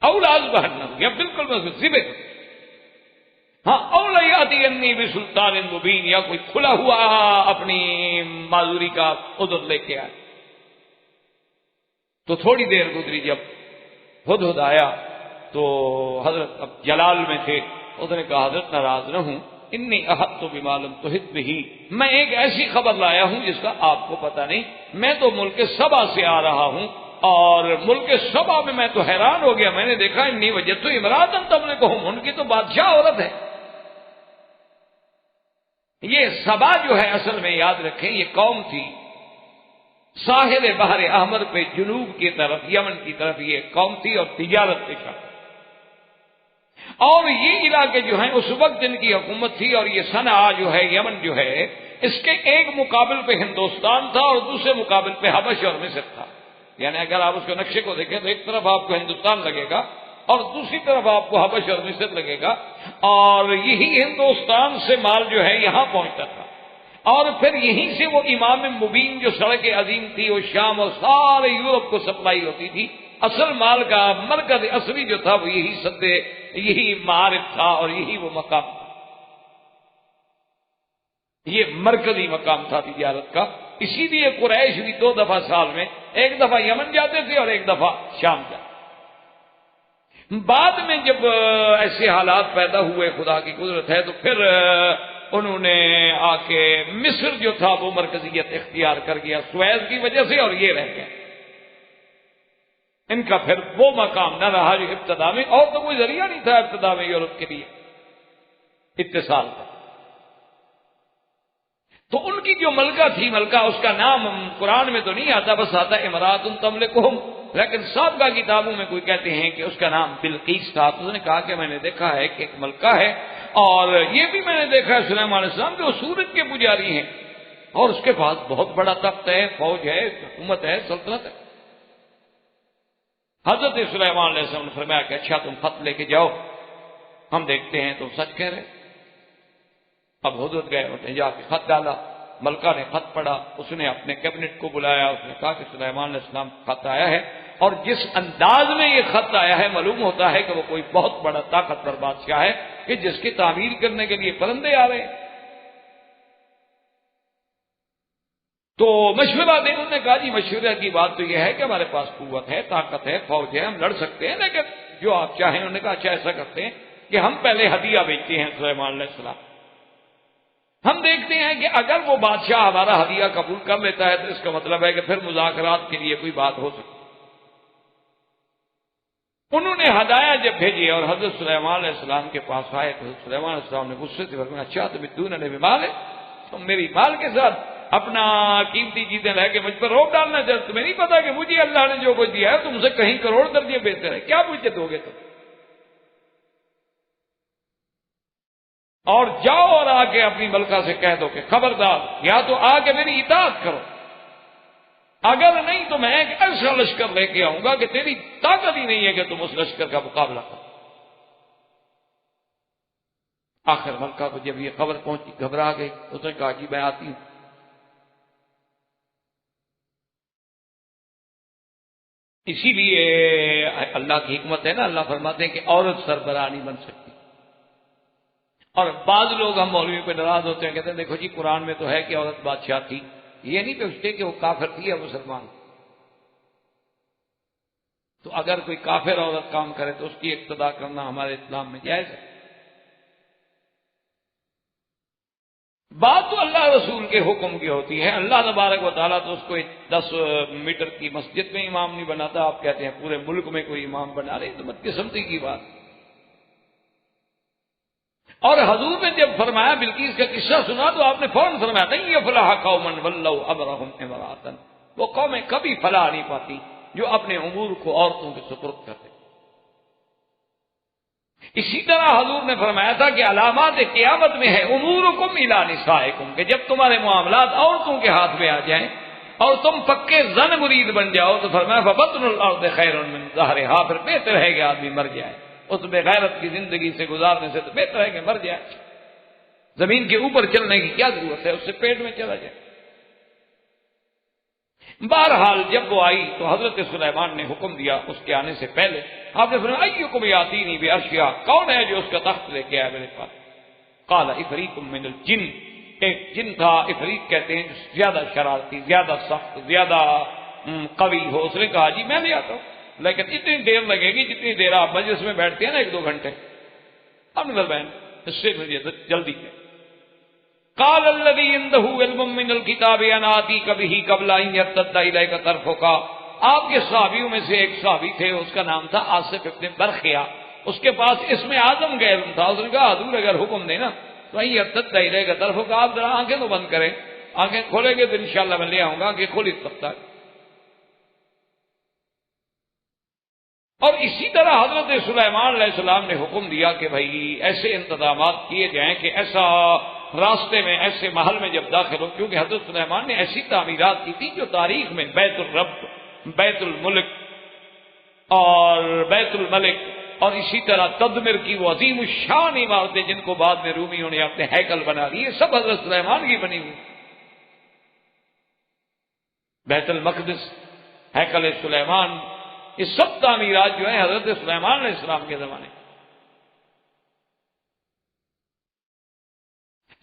أَوْ لَأَذْبَحَنَّهُ، یا بالکل میں ذبح. ہاں أَوْ لَيَأْتِيَنِّي بِسُلْطَانٍ مُبِينٍ، یا کوئی کھلا ہوا اپنی معذوری کا عذر لے کے آئے. تو تھوڑی دیر گزری، جب ہدہد آیا تو حضرت اب جلال میں تھے. اس نے کہا حضرت ناراض نہ ہوں، انی احطت بما لم تحط به، میں ایک ایسی خبر لایا ہوں جس کا آپ کو پتہ نہیں. میں تو ملک سبا سے آ رہا ہوں، اور ملک سبا میں تو حیران ہو گیا. میں نے دیکھا انی وجدت امراۃ تملکہم، ان کی تو بادشاہ عورت ہے. یہ سبا جو ہے اصل میں یاد رکھیں یہ قوم تھی ساحل بحر احمر پہ جنوب کی طرف، یمن کی طرف یہ قوم تھی، اور تجارت پیشہ. اور یہ علاقے جو ہیں اس وقت ان کی حکومت تھی. اور یہ صنعا جو ہے، یمن جو ہے، اس کے ایک مقابل پہ ہندوستان تھا اور دوسرے مقابل پہ حبش اور مصر تھا. یعنی اگر آپ اس کے نقشے کو دیکھیں تو ایک طرف آپ کو ہندوستان لگے گا اور دوسری طرف آپ کو حبش اور مصر لگے گا. اور یہی ہندوستان سے مال جو ہے یہاں پہنچتا تھا، اور پھر یہیں سے وہ امام مبین جو سڑک عظیم تھی وہ شام اور سارے یورپ کو سپلائی ہوتی تھی. اصل مال کا مرکز اصلی جو تھا وہ یہی سدے، یہی معارف تھا، اور یہی وہ مقام تھا. یہ مرکزی مقام تھا تجارت کا. اسی لیے قریش بھی 2 دفعہ سال میں، ایک دفعہ یمن جاتے تھے اور ایک دفعہ شام جاتے. بعد میں جب ایسے حالات پیدا ہوئے، خدا کی قدرت ہے، تو پھر انہوں نے آ کے مصر جو تھا وہ مرکزیت اختیار کر گیا سویز کی وجہ سے، اور یہ رہ گیا. ان کا پھر وہ مقام نہ رہا جو ابتدا میں، اور تو کوئی ذریعہ نہیں تھا ابتدا میں یورپ کے لیے اتصال کا. تو ان کی جو ملکہ تھی، ملکہ اس کا نام قرآن میں تو نہیں آتا، بس آتا امراۃ تملکہم، لیکن سابقہ کتابوں میں کوئی کہتے ہیں کہ اس کا نام بلقیس تھا. تو اس نے کہا کہ میں نے دیکھا ہے کہ ایک ملکہ ہے، اور یہ بھی میں نے دیکھا ہے سلیمان علیہ السلام کہ وہ سورج کے پجاری ہیں، اور اس کے پاس بہت بڑا تخت ہے، فوج ہے، حکومت ہے، سلطنت ہے. حضرت سلیمان علیہ السلام نے فرمایا کہ اچھا تم خط لے کے جاؤ، ہم دیکھتے ہیں تم سچ کہہ رہے. اب حضرت گئے، انہوں نے جا کے خط ڈالا. ملکہ نے خط پڑھا، اس نے اپنے کیبنٹ کو بلایا، اس نے کہا کہ سلیمان علیہ السلام خط آیا ہے، اور جس انداز میں یہ خط آیا ہے معلوم ہوتا ہے کہ وہ کوئی بہت بڑا طاقتور بادشاہ ہے کہ جس کی تعمیر کرنے کے لیے پرندے آ رہے ہیں. تو مشورہ دیں. انہوں نے کہا جی مشورہ کی بات تو یہ ہے کہ ہمارے پاس قوت ہے، طاقت ہے، فوج ہے، ہم لڑ سکتے ہیں، لیکن جو آپ چاہیں. انہوں نے کہا اچھا ایسا کرتے ہیں کہ ہم پہلے ہدیہ بیچتے ہیں سلیمان علیہ السلام. ہم دیکھتے ہیں کہ اگر وہ بادشاہ ہمارا ہدیہ قبول کر لیتا ہے تو اس کا مطلب ہے کہ پھر مذاکرات کے لیے کوئی بات ہو سکتی. انہوں نے ہدایہ جب بھیجی اور حضرت سلیمان علیہ السلام کے پاس آئے تو حضرت سلیمان علیہ السلام نے غصے سے فرمایا اچھا تمدون علیہ بمال ہے، تم میری مال کے ساتھ اپنا قیمتی چیزیں لے کے مجھ پر روک ڈالنا چاہتے. تمہیں نہیں پتا کہ مجھے اللہ نے جو کچھ دیا ہے تم سے کہیں کروڑ درجے بہتر ہے، کیا مجھے دو گے تم؟ اور جاؤ اور آ کے اپنی ملکہ سے کہہ دو کہ خبردار یا تو آ کے میری اطاعت کرو، اگر نہیں تو میں ایک ایسا لشکر لے کے آؤں گا کہ تیری طاقت ہی نہیں ہے کہ تم اس لشکر کا مقابلہ کرو. آخر ملکہ کو جب یہ خبر پہنچی گھبرا گئی. اس نے کہا جی میں آتی ہوں. اسی لیے اللہ کی حکمت ہے نا، اللہ فرماتے ہیں کہ عورت سربراہ نہیں بن سکتی. اور بعض لوگ ہم مولوی پہ ناراض ہوتے ہیں، کہتے ہیں دیکھو جی قرآن میں تو ہے کہ عورت بادشاہ تھی، یہ نہیں پوچھتے کہ وہ کافر تھی یا مسلمان. تو اگر کوئی کافر عورت کام کرے تو اس کی اقتدا کرنا ہمارے اسلام میں جائز ہے. بات تو اللہ رسول کے حکم کی ہوتی ہے. اللہ تبارک و تعالیٰ تو اس کو 10 میٹر کی مسجد میں امام نہیں بناتا، آپ کہتے ہیں پورے ملک میں کوئی امام بنا رہے، تو بدقسمتی کی بات. اور حضور نے جب فرمایا بلقیس کا قصہ سنا تو آپ نے فوراً فرمایا نہیں یفلح قوم ولوا امرهم امراۃ، وہ قومیں کبھی فلاح نہیں پاتی جو اپنے امور کو عورتوں کے سپرد کرتے. اسی طرح حضور نے فرمایا تھا کہ علامات قیامت میں ہے امورکم الی نسائکم، کہ جب تمہارے معاملات عورتوں کے ہاتھ میں آ جائیں اور تم پکے زن مرید بن جاؤ تو فرمایا فبطن الارض خیر من ظہرها، پھر بہتر ہے کہ آدمی مر جائے. اس بے غیرت کی زندگی سے گزارنے سے تو بہتر ہے کہ مر جائے. زمین کے اوپر چلنے کی کیا ضرورت ہے، اس سے پیٹ میں چلا جائے۔ بہرحال جب وہ آئی تو حضرت سلیمان نے حکم دیا اس کے آنے سے پہلے، آپ نے فرمایا ایکم یاتینی بعرشہا، کون ہے جو اس کا تخت لے کے آیا میرے پاس؟ قال عفریت من الجن، ایک جن تھا، عفریت کہتے ہیں جو زیادہ شرارتی، زیادہ سخت، زیادہ قوی ہو۔ اس نے کہا جی میں لے آتا ہوں، لیکن اتنی دیر لگے گی جتنی دیر آپ مجلس میں بیٹھتے ہیں نا، 1-2 گھنٹے، اب نظر بہن اس سے مجھے جلدی ہے۔ قال الذي عنده علم من الكتاب انا اتيك به قبل ان يرتد اليك طرفك، آپ کے صحابیوں میں سے ایک صحابی تھے، اس کا نام تھا آصف ابن برخیا، اس کے پاس اسم اعظم کا علم تھا۔ اس نے کہا حضور اگر حکم دینا تو ان يرتد اليك طرفك، آپ ذرا آنکھیں تو بند کریں، آنکھیں کھولیں گے تو انشاءاللہ میں لے آؤں گا، آنکھیں کھولی تب تک۔ اور اسی طرح حضرت سلیمان علیہ السلام نے حکم دیا کہ بھائی ایسے انتظامات کیے جائیں کہ ایسا راستے میں، ایسے محل میں جب داخل ہو، کیونکہ حضرت سلیمان نے ایسی تعمیرات کی تھی جو تاریخ میں بیت الرب، بیت الملک اور بیت الملک اور اسی طرح تدمر کی وہ عظیم الشان عمارتیں جن کو بعد میں رومیوں نے اپنے ہیکل بنا لیے، سب حضرت سلیمان کی بنی ہوئی۔ بیت المقدس، ہیکل سلیمان، یہ سب تعمیرات جو ہیں حضرت سلیمان علیہ السلام کے زمانے۔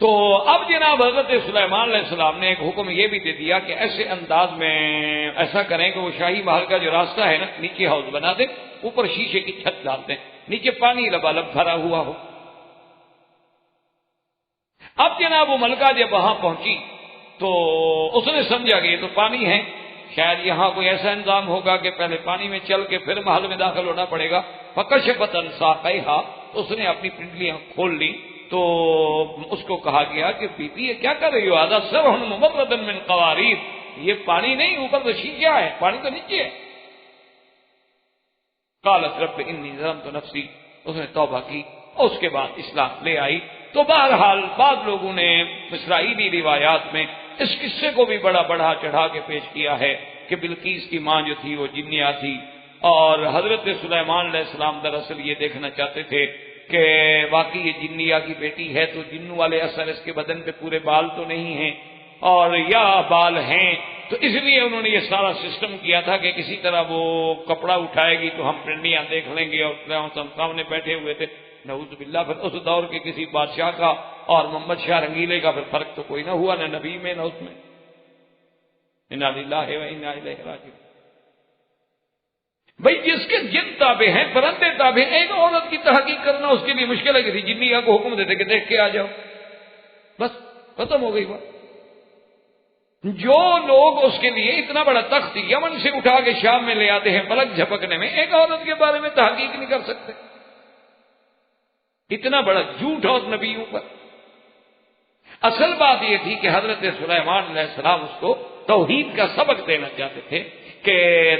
تو اب جناب حضرت سلیمان علیہ السلام نے ایک حکم یہ بھی دے دیا کہ ایسے انداز میں ایسا کریں کہ وہ شاہی محل کا جو راستہ ہے نا، نیچے ہاؤس بنا دیں، اوپر شیشے کی چھت ڈال دیں، نیچے پانی لبالب بھرا ہوا ہو۔ اب جناب وہ ملکہ جب وہاں پہنچی تو اس نے سمجھا کہ یہ تو پانی ہے، شاید یہاں کوئی ایسا انتظام ہوگا کہ پہلے پانی میں چل کے پھر محل میں داخل ہونا پڑے گا۔ فکشفت عن ساقیہا، اس نے اپنی پنڈلیاں کھول لی تو اس کو کہا گیا کہ بی بی یہ کیا کر رہی ہو؟ ھذا سبح ممرد من قواریر، یہ پانی نہیں، اوپر تو شیشہ ہے، پانی تو نیچے ہے۔ قالت رب انی ظلمت نفسی، اس نے توبہ کی اور اس کے بعد اسلام لے آئی۔ تو بہرحال بعض لوگوں نے اسرائیلی روایات میں اس قصے کو بھی بڑا بڑھا چڑھا کے پیش کیا ہے کہ بلقیس کی ماں جو تھی وہ جنیا تھی، اور حضرت سلیمان علیہ السلام دراصل یہ دیکھنا چاہتے تھے کہ واقعی یہ جنیا کی بیٹی ہے تو جنوں والے اثر اس کے بدن پہ پورے بال تو نہیں ہیں، اور یا بال ہیں، تو اس لیے انہوں نے یہ سارا سسٹم کیا تھا کہ کسی طرح وہ کپڑا اٹھائے گی تو ہم پنڈلیاں دیکھ لیں گے، اور ہم سامنے بیٹھے ہوئے تھے، نعوذ باللہ۔ پھر اس دور کے کسی بادشاہ کا اور محمد شاہ رنگیلے کا پھر فرق تو کوئی نہ ہوا، نہ نبی میں نہ اس میں۔ انا للہ و انا الیہ راجعون۔ بھئی جس کے جن تابع ہیں، پرندے تابع ہیں، ایک عورت کی تحقیق کرنا اس کے لیے مشکل ہے۔ کسی جنیا کو حکم دیتے کہ دیکھ کے آ جاؤ، بس ختم ہو گئی بات۔ جو لوگ اس کے لیے اتنا بڑا تخت یمن سے اٹھا کے شام میں لے آتے ہیں پلک جھپکنے میں، ایک عورت کے بارے میں تحقیق نہیں کر سکتے، اتنا بڑا جھوٹ اور نبیوں پر۔ اصل بات یہ تھی کہ حضرت سلیمان علیہ السلام اس کو توحید کا سبق دینا چاہتے تھے کہ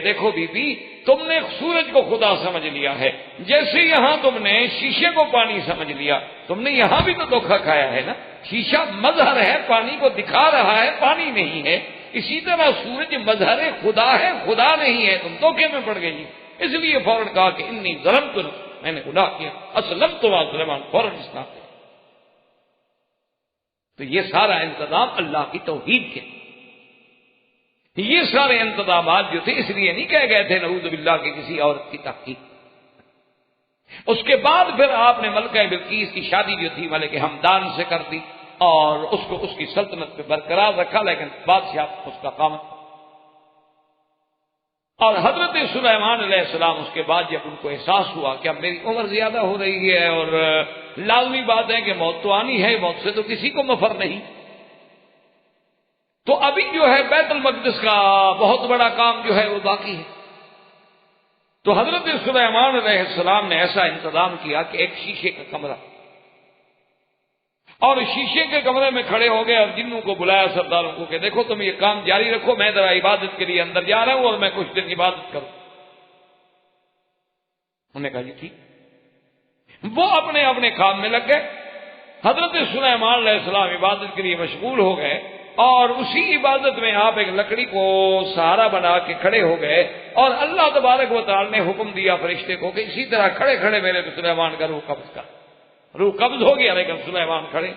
دیکھو بی بی، تم نے سورج کو خدا سمجھ لیا ہے، جیسے یہاں تم نے شیشے کو پانی سمجھ لیا، تم نے یہاں بھی تو دھوکہ کھایا ہے نا۔ شیشہ مظہر ہے، پانی کو دکھا رہا ہے، پانی نہیں ہے۔ اسی طرح سورج مظہر خدا ہے، خدا نہیں ہے، تم دھوکے میں پڑ گئی۔ اس لیے فوراً کہا کہ انی ظلمت نفسی، میں نے گناہ کیا، اسلمت مع سلیمان، فوراً اسلام لے۔ تو یہ سارا انتظام اللہ کی توحید کے، یہ سارے انتظامات جو تھے اس لیے نہیں کہے گئے تھے نعوذ باللہ کہ کسی عورت کی تحقیق۔ اس کے بعد پھر آپ نے ملکہ بلقیس کی شادی جو تھی ملک ہمدان سے کر دی اور اس کو اس کی سلطنت پہ برقرار رکھا، لیکن بادشاہ اس کا قامت۔ اور حضرت سلیمان علیہ السلام اس کے بعد جب ان کو احساس ہوا کہ اب میری عمر زیادہ ہو رہی ہے اور لازمی بات ہے کہ موت تو آنی ہے، موت سے تو کسی کو مفر نہیں، تو ابھی جو ہے بیت المقدس کا بہت بڑا کام جو ہے وہ باقی ہے۔ تو حضرت سلیمان علیہ السلام نے ایسا انتظام کیا کہ ایک شیشے کا کمرہ، اور شیشے کے کمرے میں کھڑے ہو گئے اور جنوں کو بلایا سرداروں کو کہ دیکھو تم یہ کام جاری رکھو، میں ذرا عبادت کے لیے اندر جا رہا ہوں اور میں کچھ دن عبادت کروں۔ انہوں نے کہا جی ٹھیک۔ وہ اپنے اپنے کام میں لگ گئے۔ حضرت سلیمان علیہ السلام عبادت کے لیے مشغول ہو گئے، اور اسی عبادت میں آپ ایک لکڑی کو سہارا بنا کے کھڑے ہو گئے، اور اللہ تبارک و تعالی نے حکم دیا فرشتے کو کہ اسی طرح کھڑے کھڑے میرے سلیمان کا روح قبض کر۔ روح قبض ہو گیا لیکن سلیمان کھڑے۔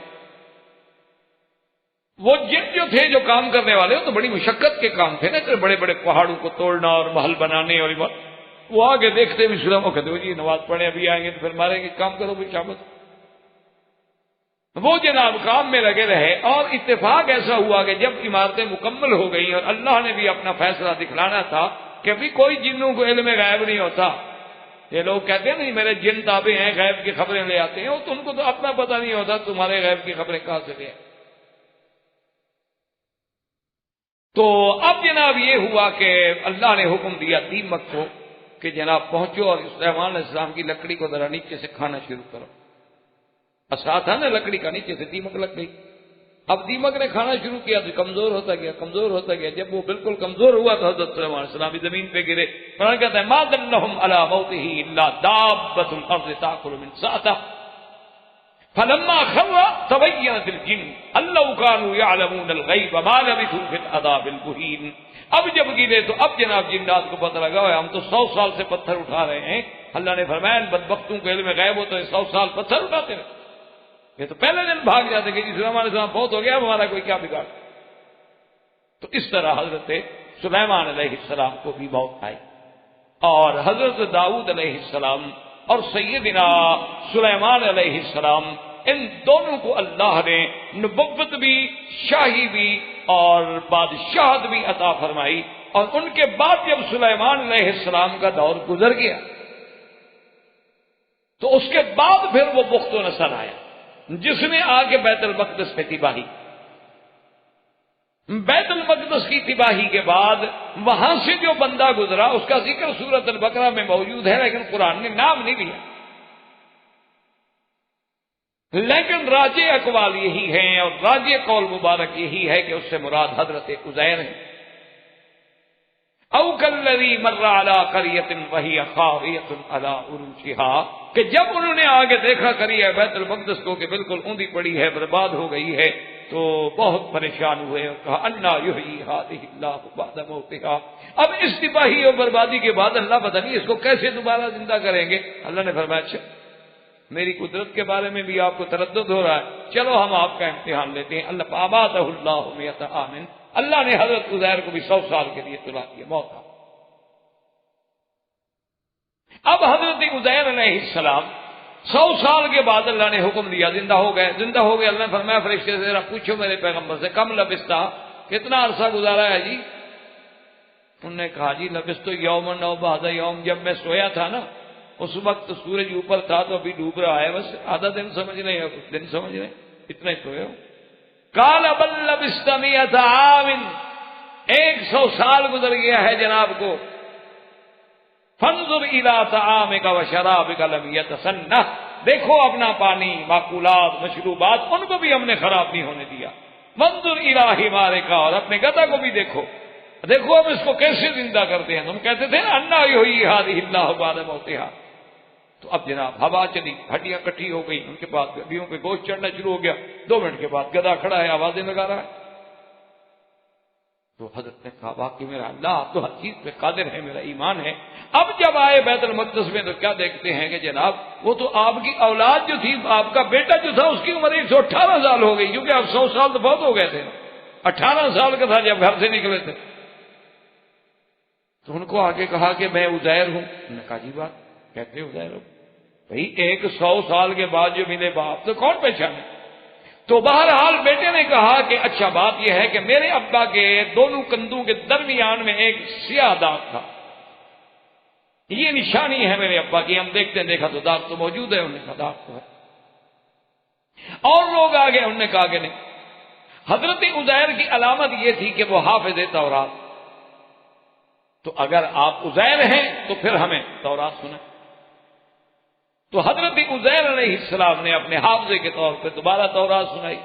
وہ جن جو تھے جو کام کرنے والے وہ تو بڑی مشقت کے کام تھے نا، کہ بڑے بڑے پہاڑوں کو توڑنا اور محل بنانے، اور وہ آگے دیکھتے بھی سلام وہ کہتے جی نماز پڑھے ابھی آئیں گے تو پھر ماریں گے، کام کرو بھی شامت۔ وہ جناب کام میں لگے رہے، اور اتفاق ایسا ہوا کہ جب عمارتیں مکمل ہو گئیں اور اللہ نے بھی اپنا فیصلہ دکھلانا تھا کہ ابھی کوئی جنوں کو علم غیب نہیں ہوتا۔ یہ لوگ کہتے ہیں نہیں میرے جن تابع ہیں، غیب کی خبریں لے آتے ہیں، تو ان کو تو اپنا پتہ نہیں ہوتا تمہارے غیب کی خبریں کہاں سے لے آئے۔ تو اب جناب یہ ہوا کہ اللہ نے حکم دیا دیمک کو کہ جناب پہنچو اور سلیمان علیہ السلام کی لکڑی کو ذرا نیچے سے کھانا شروع کرو۔ اثر تھا نا لکڑی کا، نیچے سے دیمک لگ گئی۔ اب دیمک نے کھانا شروع کیا تو کمزور ہوتا گیا، کمزور ہوتا گیا۔ جب وہ بالکل کمزور ہوا تو حضرت سلیمان علیہ السلام زمین پہ گرے۔ قرآن کہتا ہے ما دلهم علی موته الا دابۃ الارض تاکل من سأته فلما خر تبینت الجن ان لو كانوا يعلمون الغیب ما لبثوا في العذاب المهین۔ اب جب گرے تو اب جناب جنات کو پتہ لگا ہم تو 100 سال سے پتھر اٹھا رہے ہیں۔ اللہ نے فرمایا ان بدبختوں کو علم غیب ہو تو 100 سال پتھر اٹھاتے رہے، یہ تو پہلے دن بھاگ جاتے کہ جی سلیمان علیہ السلام بہت ہو گیا، اب ہمارا کوئی کیا بگاڑ۔ تو اس طرح حضرت سلیمان علیہ السلام کو بھی موت آئی، اور حضرت داؤد علیہ السلام اور سیدنا سلیمان علیہ السلام ان دونوں کو اللہ نے نبوت بھی، شاہی بھی اور بادشاہت بھی عطا فرمائی۔ اور ان کے بعد جب سلیمان علیہ السلام کا دور گزر گیا تو اس کے بعد پھر وہ بخت و نصر آیا جس نے آ کے بیت المقدس میں تباہی۔ بیت المقدس کی تباہی کے بعد وہاں سے جو بندہ گزرا اس کا ذکر سورۃ البقرہ میں موجود ہے، لیکن قرآن نے نام نہیں لیا۔ لیکن راجع اقوال یہی ہیں اور راجع قول مبارک یہی ہے کہ اس سے مراد حضرت عزیر ہے۔ او کالذی مر علی قریۃ وہی خاویۃ علی عروشها، کہ جب انہوں نے آگے دیکھا قریہ بیت المقدس کو کہ بالکل اوندھی پڑی ہے، برباد ہو گئی ہے، تو بہت پریشان ہوئے اور کہا انا یحیی ہذہ اللہ بعد موتها، اب اس تباہی اور بربادی کے بعد اللہ پتہ نہیں اس کو کیسے دوبارہ زندہ کریں گے۔ اللہ نے فرمایا اچھا میری قدرت کے بارے میں بھی آپ کو تردد ہو رہا ہے، چلو ہم آپ کا امتحان لیتے ہیں۔ اللہ فاماتہ اللہ مئۃ عام، اللہ نے حضرت عزیر کو بھی 100 سال کے لیے سلا دیا، موت آ۔ اب حضرت عزیر علیہ السلام 100 سال کے بعد اللہ نے حکم دیا زندہ ہو گئے، زندہ ہو گئے۔ اللہ نے فرمایا فرشتے سے ذرا پوچھو میرے پیغمبر سے کم لبثتا، کتنا عرصہ گزارا ہے جی؟ انہوں نے کہا جی لبثت یوما او بعض یوم، جب میں سویا تھا نا اس وقت سورج اوپر تھا تو ابھی ڈوب رہا ہے، بس آدھا دن سمجھ رہے ہیں کچھ دن سمجھ رہے ہیں، اتنا ہی سویا ہوں۔ قال بل لبثت مئۃ عام، 100 سال گزر گیا ہے جناب کو۔ فانظر الى طعامك وشرابك لم يتسنه، دیکھو اپنا پانی، ماکولات، مشروبات ان کو بھی ہم نے خراب نہیں ہونے دیا۔ وانظر الى حمارك، اور اپنے گدھا کو بھی دیکھو، دیکھو اب اس کو کیسے زندہ کرتے ہیں۔ تم کہتے تھے نا انا یحیی ہذہ اللہ بعد موتها، تو اب جناب ہوا چلی، ہڈیاں کٹھی ہو گئی، ان کے بعد ہڈیوں پہ گوشت چڑھنا شروع ہو گیا، 2 منٹ کے بعد گدھا کھڑا ہے آوازیں لگا رہا ہے۔ تو حضرت نے کہا واقعی میرا اللہ آپ تو ہر چیز پہ قادر ہے، میرا ایمان ہے۔ اب جب آئے بیت المقدس میں تو کیا دیکھتے ہیں کہ جناب وہ تو آپ کی اولاد جو تھی، آپ کا بیٹا جو تھا اس کی عمر 118 سال ہو گئی، کیونکہ اب 100 سال تو بہت ہو گئے تھے، 18 سال کا تھا جب گھر سے نکلے تھے۔ تو ان کو آگے کہا کہ میں عزیر ہوں۔ انہوں نے کہا جی بات کہتے عزیر ہو بھائی، 100 سال کے بعد جو ملے باپ تو کون پہچانے؟ تو بہرحال بیٹے نے کہا کہ اچھا بات یہ ہے کہ میرے ابا کے دونوں کندھوں کے درمیان میں ایک سیاہ داغ تھا، یہ نشانی ہے میرے ابا کی، ہم دیکھتے ہیں دیکھا تو داغ تو موجود ہے۔ انہوں نے کہا داغ تو ہے، اور لوگ آگے انہوں نے کہا کہ نہیں۔ حضرت عزیر کی علامت یہ تھی کہ وہ حافظ تورات، تو اگر آپ عزیر ہیں تو پھر ہمیں تورات سنیں۔ تو حضرت عزیر علیہ السلام نے اپنے حافظے کے طور پہ دوبارہ تورات سنائی۔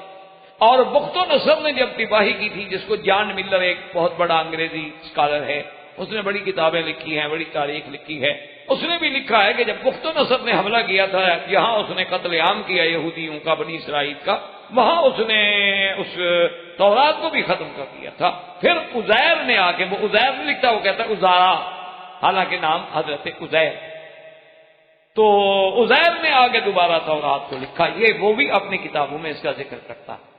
اور بخت و نصر نے جب تباہی کی تھی، جس کو جان ملر ایک بہت بڑا انگریزی اسکالر ہے، اس نے بڑی کتابیں لکھی ہیں، بڑی تاریخ لکھی ہے، اس نے بھی لکھا ہے کہ جب بخت و نصر نے حملہ کیا تھا، یہاں اس نے قتل عام کیا یہودیوں کا، بنی اسرائیل کا، وہاں اس نے اس تورات کو بھی ختم کر دیا تھا۔ پھر عزیر نے آ کے، وہ عزیر نہیں لکھتا، وہ کہتا عزارا، حالانکہ نام حضرت عزیر، تو عزیر نے آگے دوبارہ تورات کو لکھا، یہ وہ بھی اپنی کتابوں میں اس کا ذکر کرتا ہے۔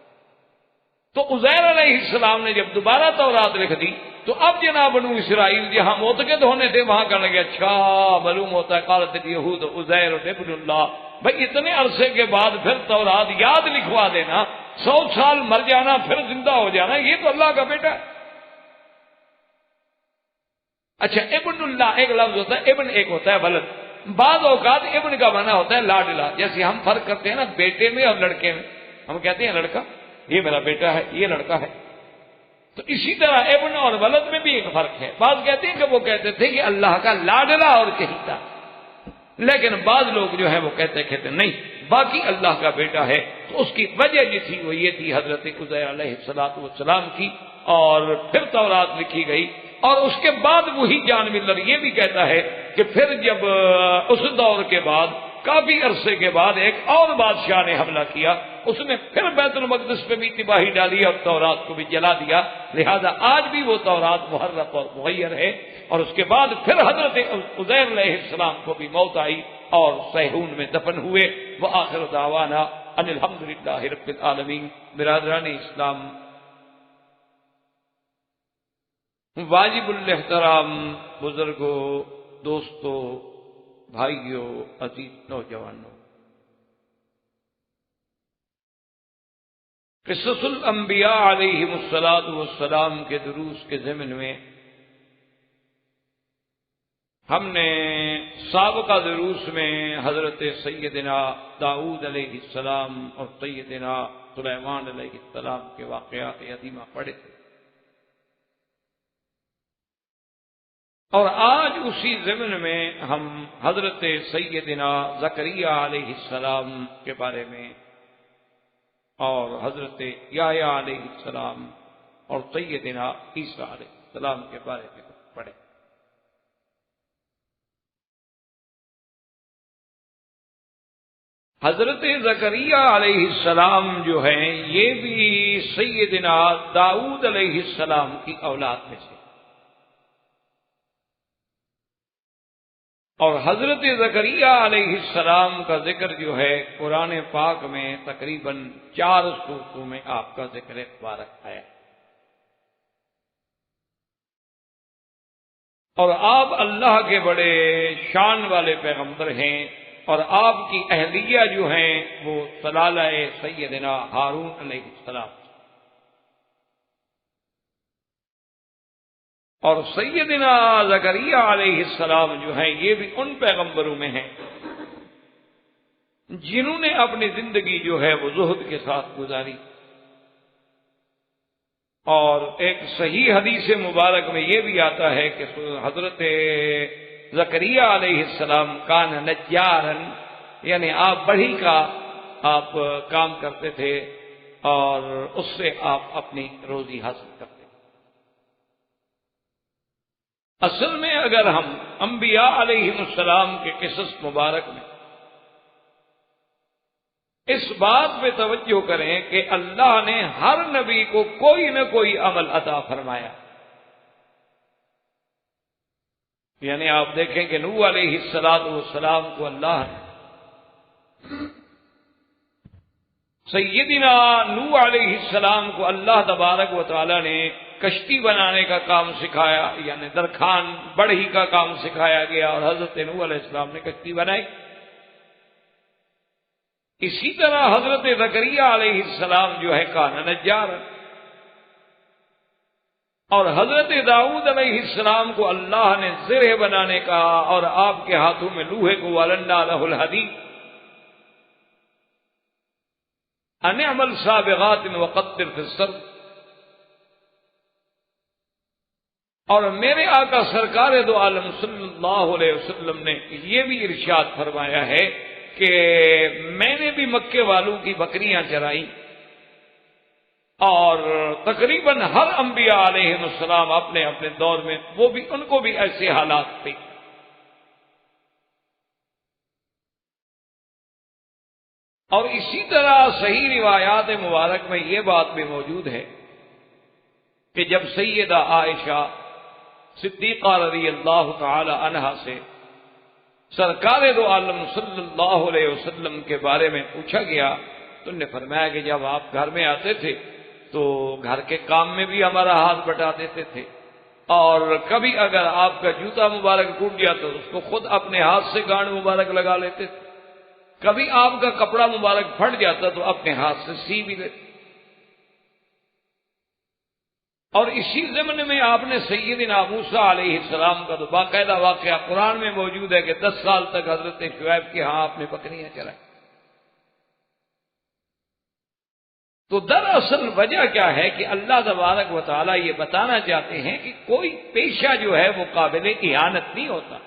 تو عزیر علیہ السلام نے جب دوبارہ تورات لکھ دی تو اب جناب بنو اسرائیل جہاں معتقد ہونے تھے وہاں کرنے لگے اچھا معلوم ہوتا ہے قالت الیہود عزیر ابن اللہ، بھائی اتنے عرصے کے بعد پھر تورات یاد لکھوا دینا، 100 سال مر جانا پھر زندہ ہو جانا، یہ تو اللہ کا بیٹا ہے۔ اچھا ابن اللہ ایک لفظ ہوتا ہے، ابن ایک ہوتا ہے ولد، بعض اوقات ابن کا معنی ہوتا ہے لاڈلا، جیسے ہم فرق کرتے ہیں نا بیٹے میں اور لڑکے میں، ہم کہتے ہیں لڑکا یہ میرا بیٹا ہے، یہ لڑکا ہے، تو اسی طرح ابن اور ولد میں بھی ایک فرق ہے۔ بعض کہتے ہیں کہ وہ کہتے تھے کہ اللہ کا لاڈلا اور چہیتا، لیکن بعض لوگ جو ہے وہ کہتے نہیں باقی اللہ کا بیٹا ہے، تو اس کی وجہ جو تھی وہ یہ تھی حضرت عزیر علیہ السلام کی، اور پھر تورات لکھی گئی، اور اس کے بعد وہی جان ملر یہ بھی کہتا ہے کہ پھر جب اس دور کے بعد کافی عرصے کے بعد ایک اور بادشاہ نے حملہ کیا، اس نے پھر بیت المقدس پہ بھی تباہی ڈالی اور تورات کو بھی جلا دیا، لہذا آج بھی وہ تورات محرف اور مغیر ہے۔ اور اس کے بعد پھر حضرت عزیر علیہ السلام کو بھی موت آئی اور صیہون میں دفن ہوئے۔ وآخر دعوانا ان الحمدللہ رب العالمین۔ برادران اسلام، واجب الاحترام بزرگوں، دوستوں، بھائیوں، عزیز نوجوانوں، قصص الانبیاء علیہم السلام کے دروس کے ضمن میں ہم نے سابقہ دروس میں حضرت سیدنا داؤد علیہ السلام اور سیدنا سلیمان علیہ السلام کے واقعات عظیمہ پڑھے تھے، اور آج اسی ضمن میں ہم حضرت سیدنا زکریا علیہ السلام کے بارے میں اور حضرت یحییٰ علیہ السلام اور سیدنا عیسیٰ علیہ السلام کے بارے میں پڑھے۔ حضرت زکریا علیہ السلام جو ہیں یہ بھی سیدنا داؤد علیہ السلام کی اولاد میں سے، اور حضرت زکریا علیہ السلام کا ذکر جو ہے قرآن پاک میں تقریباً 4 سورتوں میں آپ کا ذکر مبارک ہے، اور آپ اللہ کے بڑے شان والے پیغمبر ہیں، اور آپ کی اہلیہ جو ہیں وہ سلالہ سیدنا ہارون علیہ السلام، اور سیدنا زکریا علیہ السلام جو ہیں یہ بھی ان پیغمبروں میں ہیں جنہوں نے اپنی زندگی جو ہے وہ زہد کے ساتھ گزاری۔ اور ایک صحیح حدیث مبارک میں یہ بھی آتا ہے کہ حضرت زکریا علیہ السلام کان نجارن، یعنی آپ بڑھی کا آپ کام کرتے تھے اور اس سے آپ اپنی روزی حاصل کرتے تھے۔ اصل میں اگر ہم انبیاء علیہ السلام کے قصص مبارک میں اس بات پہ توجہ کریں کہ اللہ نے ہر نبی کو کوئی نہ کوئی عمل عطا فرمایا، یعنی آپ دیکھیں کہ نوح علیہ السلام کو اللہ نے، سیدنا نوح علیہ السلام کو اللہ تبارک و تعالی نے کشتی بنانے کا کام سکھایا، یعنی درخان بڑھئی کا کام سکھایا گیا، اور حضرت نوح علیہ السلام نے کشتی بنائی۔ اسی طرح حضرت زکریا علیہ السلام جو ہے کان نجار، اور حضرت داؤد علیہ السلام کو اللہ نے زرہ بنانے کا اور آپ کے ہاتھوں میں لوہے کو ولنڈا لہ الحدید ان اعمل سابغات وقدر فی السرد، اور میرے آقا سرکار دو عالم صلی اللہ علیہ وسلم نے یہ بھی ارشاد فرمایا ہے کہ میں نے بھی مکے والوں کی بکریاں چرائیں، اور تقریباً ہر انبیاء علیہ السلام اپنے اپنے دور میں وہ بھی ان کو بھی ایسے حالات تھے۔ اور اسی طرح صحیح روایات مبارک میں یہ بات بھی موجود ہے کہ جب سیدہ عائشہ صدیقہ رضی اللہ تعالی عنہا سے سرکار دو عالم صلی اللہ علیہ وسلم کے بارے میں پوچھا گیا تو انہوں نے فرمایا کہ جب آپ گھر میں آتے تھے تو گھر کے کام میں بھی ہمارا ہاتھ بٹا دیتے تھے، اور کبھی اگر آپ کا جوتا مبارک ٹوٹ گیا تو اس کو خود اپنے ہاتھ سے گانڈ مبارک لگا لیتے تھے، کبھی آپ کا کپڑا مبارک پھٹ جاتا تو اپنے ہاتھ سے سی بھی لیتے۔ اور اسی ضمن میں آپ نے سیدنا موسیٰ علیہ السلام کا تو باقاعدہ واقعہ قرآن میں موجود ہے کہ 10 سال تک حضرت شعیب کے ہاں آپ نے بکریاں چلائی۔ تو دراصل وجہ کیا ہے کہ اللہ تبارک و تعالیٰ یہ بتانا چاہتے ہیں کہ کوئی پیشہ جو ہے وہ قابل اہانت نہیں ہوتا،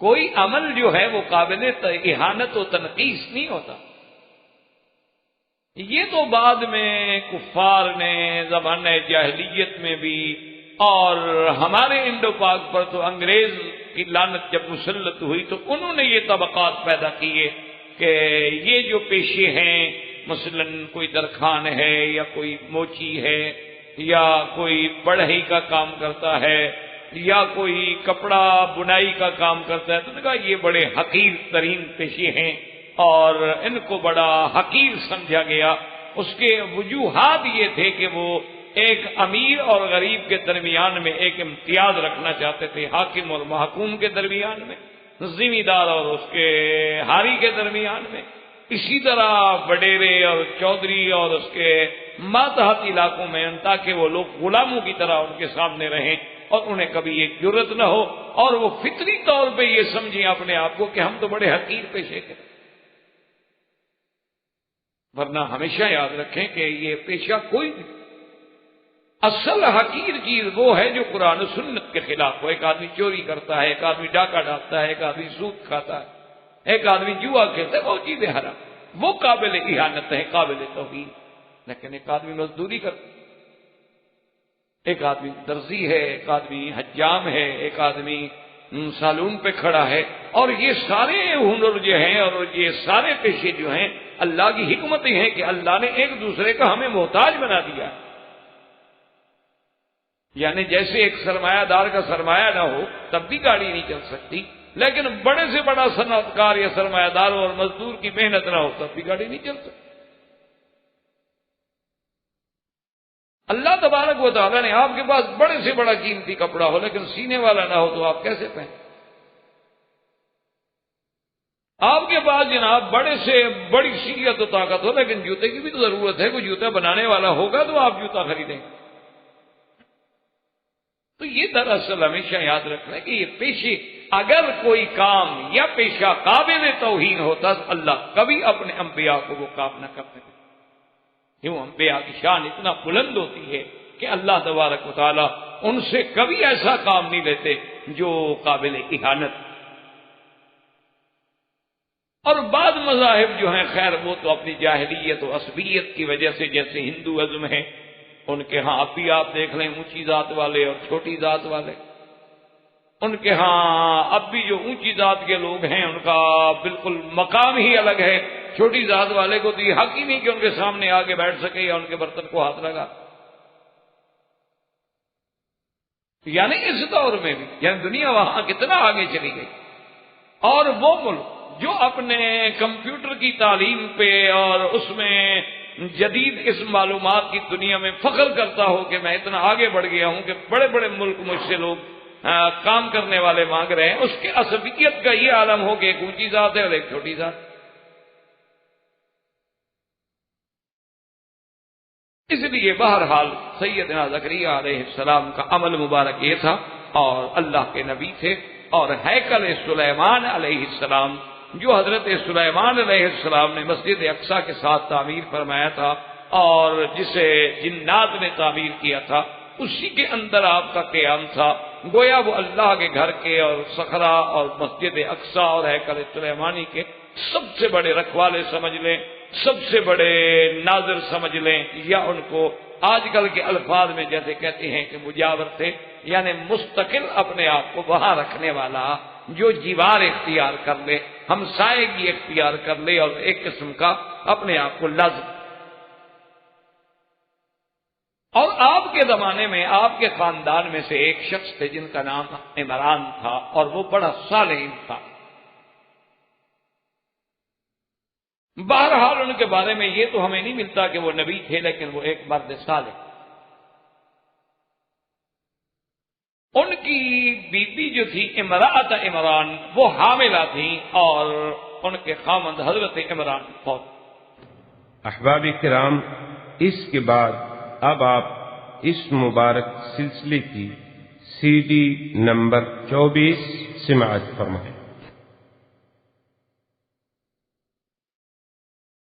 کوئی عمل جو ہے وہ قابل اہانت و تنقیص نہیں ہوتا۔ یہ تو بعد میں کفار نے زمانہ جاہلیت میں بھی، اور ہمارے انڈو پاک پر تو انگریز کی لعنت جب مسلط ہوئی تو انہوں نے یہ طبقات پیدا کیے کہ یہ جو پیشے ہیں، مثلا کوئی درخان ہے یا کوئی موچی ہے یا کوئی بڑھئی کا کام کرتا ہے یا کوئی کپڑا بنائی کا کام کرتا ہے، تو نے کہا یہ بڑے حقیر ترین پیشے ہیں اور ان کو بڑا حقیر سمجھا گیا۔ اس کے وجوہات یہ تھے کہ وہ ایک امیر اور غریب کے درمیان میں ایک امتیاز رکھنا چاہتے تھے، حاکم اور محکوم کے درمیان میں، ذمہ دار اور اس کے حاری کے درمیان میں، اسی طرح وڈیرے اور چودھری اور اس کے ماتحت علاقوں میں، تاکہ وہ لوگ غلاموں کی طرح ان کے سامنے رہیں اور انہیں کبھی یہ جرت نہ ہو اور وہ فطری طور پہ یہ سمجھیں اپنے آپ کو کہ ہم تو بڑے حقیر پیشے کے۔ ورنہ ہمیشہ یاد رکھیں کہ یہ پیشہ کوئی نہیں، اصل حقیر چیز وہ ہے جو قرآن و سنت کے خلاف ہو۔ ایک آدمی چوری کرتا ہے، ایک آدمی ڈاکہ ڈالتا ہے، ایک آدمی سود کھاتا ہے، ایک آدمی جوا کھیلتا ہے، وہ چیزیں حرام، وہ قابل اہانت ہے، قابل توہین۔ لیکن ایک آدمی مزدوری کرتا ہے، ایک آدمی درزی ہے، ایک آدمی حجام ہے، ایک آدمی سالون پہ کھڑا ہے، اور یہ سارے ہنر جو ہیں اور یہ سارے پیشے جو ہیں اللہ کی حکمت ہی ہے کہ اللہ نے ایک دوسرے کا ہمیں محتاج بنا دیا ہے۔ یعنی جیسے ایک سرمایہ دار کا سرمایہ نہ ہو تب بھی گاڑی نہیں چل سکتی، لیکن بڑے سے بڑا صنعت کار یا سرمایہ دار اور مزدور کی محنت نہ ہو تب بھی گاڑی نہیں چل سکتی۔ اللہ تبارک و تعالیٰ نے آپ کے پاس بڑے سے بڑا قیمتی کپڑا ہو لیکن سینے والا نہ ہو تو آپ کیسے پہنیں؟ آپ کے پاس جناب بڑے سے بڑی صحت و طاقت ہو لیکن جوتے کی بھی تو ضرورت ہے، کوئی جوتا بنانے والا ہوگا تو آپ جوتا خریدیں گے۔ تو یہ دراصل ہمیشہ یاد رکھنا ہے کہ یہ پیشے، اگر کوئی کام یا پیشہ قابل توہین ہوتا تو اللہ کبھی اپنے انبیاء کو وہ کام نہ کرتے۔ کیوں؟ انبیاء کی شان اتنا بلند ہوتی ہے کہ اللہ تبارک و تعالیٰ ان سے کبھی ایسا کام نہیں لیتے جو قابل اہانت۔ اور بعض مذاہب جو ہیں خیر وہ تو اپنی جاہلیت و عصبیت کی وجہ سے، جیسے ہندوازم ہے، ان کے ہاں اب بھی آپ دیکھ لیں اونچی ذات والے اور چھوٹی ذات والے، ان کے ہاں اب بھی جو اونچی ذات کے لوگ ہیں ان کا بالکل مقام ہی الگ ہے، چھوٹی ذات والے کو تو یہ حق ہی نہیں کہ ان کے سامنے آگے بیٹھ سکے یا ان کے برتن کو ہاتھ لگا۔ یعنی اس دور میں بھی یعنی دنیا وہاں کتنا آگے چلی گئی، اور وہ ملک جو اپنے کمپیوٹر کی تعلیم پہ اور اس میں جدید اس معلومات کی دنیا میں فخر کرتا ہو کہ میں اتنا آگے بڑھ گیا ہوں کہ بڑے بڑے ملک مجھ سے لوگ کام کرنے والے مانگ رہے ہیں، اس کے عصبیت کا یہ عالم ہو کہ ایک اونچی ذات ہے اور ایک چھوٹی ذات۔ اس لیے بہرحال سیدنا زکریہ علیہ السلام کا عمل مبارک یہ تھا، اور اللہ کے نبی تھے، اور ہیکل سلیمان علیہ السلام جو حضرت سلیمان علیہ السلام نے مسجد اقصیٰ کے ساتھ تعمیر فرمایا تھا اور جسے جنات نے تعمیر کیا تھا، اسی کے اندر آپ کا قیام تھا۔ گویا وہ اللہ کے گھر کے اور صخرہ اور مسجد اقصیٰ اور ہیکل سلیمانی کے سب سے بڑے رکھوالے سمجھ لیں، سب سے بڑے ناظر سمجھ لیں، یا ان کو آج کل کے الفاظ میں جیسے کہتے ہیں کہ مجاور تھے، یعنی مستقل اپنے آپ کو وہاں رکھنے والا، جو جیوار اختیار کر لے، ہمسائیگی اختیار کر لے، اور ایک قسم کا اپنے آپ کو لازم۔ اور آپ کے زمانے میں آپ کے خاندان میں سے ایک شخص تھے جن کا نام عمران تھا، اور وہ بڑا صالح تھا۔ بہرحال ان کے بارے میں یہ تو ہمیں نہیں ملتا کہ وہ نبی تھے، لیکن وہ ایک مرد صالح۔ ان کی بیوی جو تھی امرأۃ عمران، وہ حاملہ تھیں اور ان کے خامند حضرت عمران فوت۔ احباب کرام، اس کے بعد اب آپ اس مبارک سلسلے کی CD نمبر 24 سماعت فرمائیں۔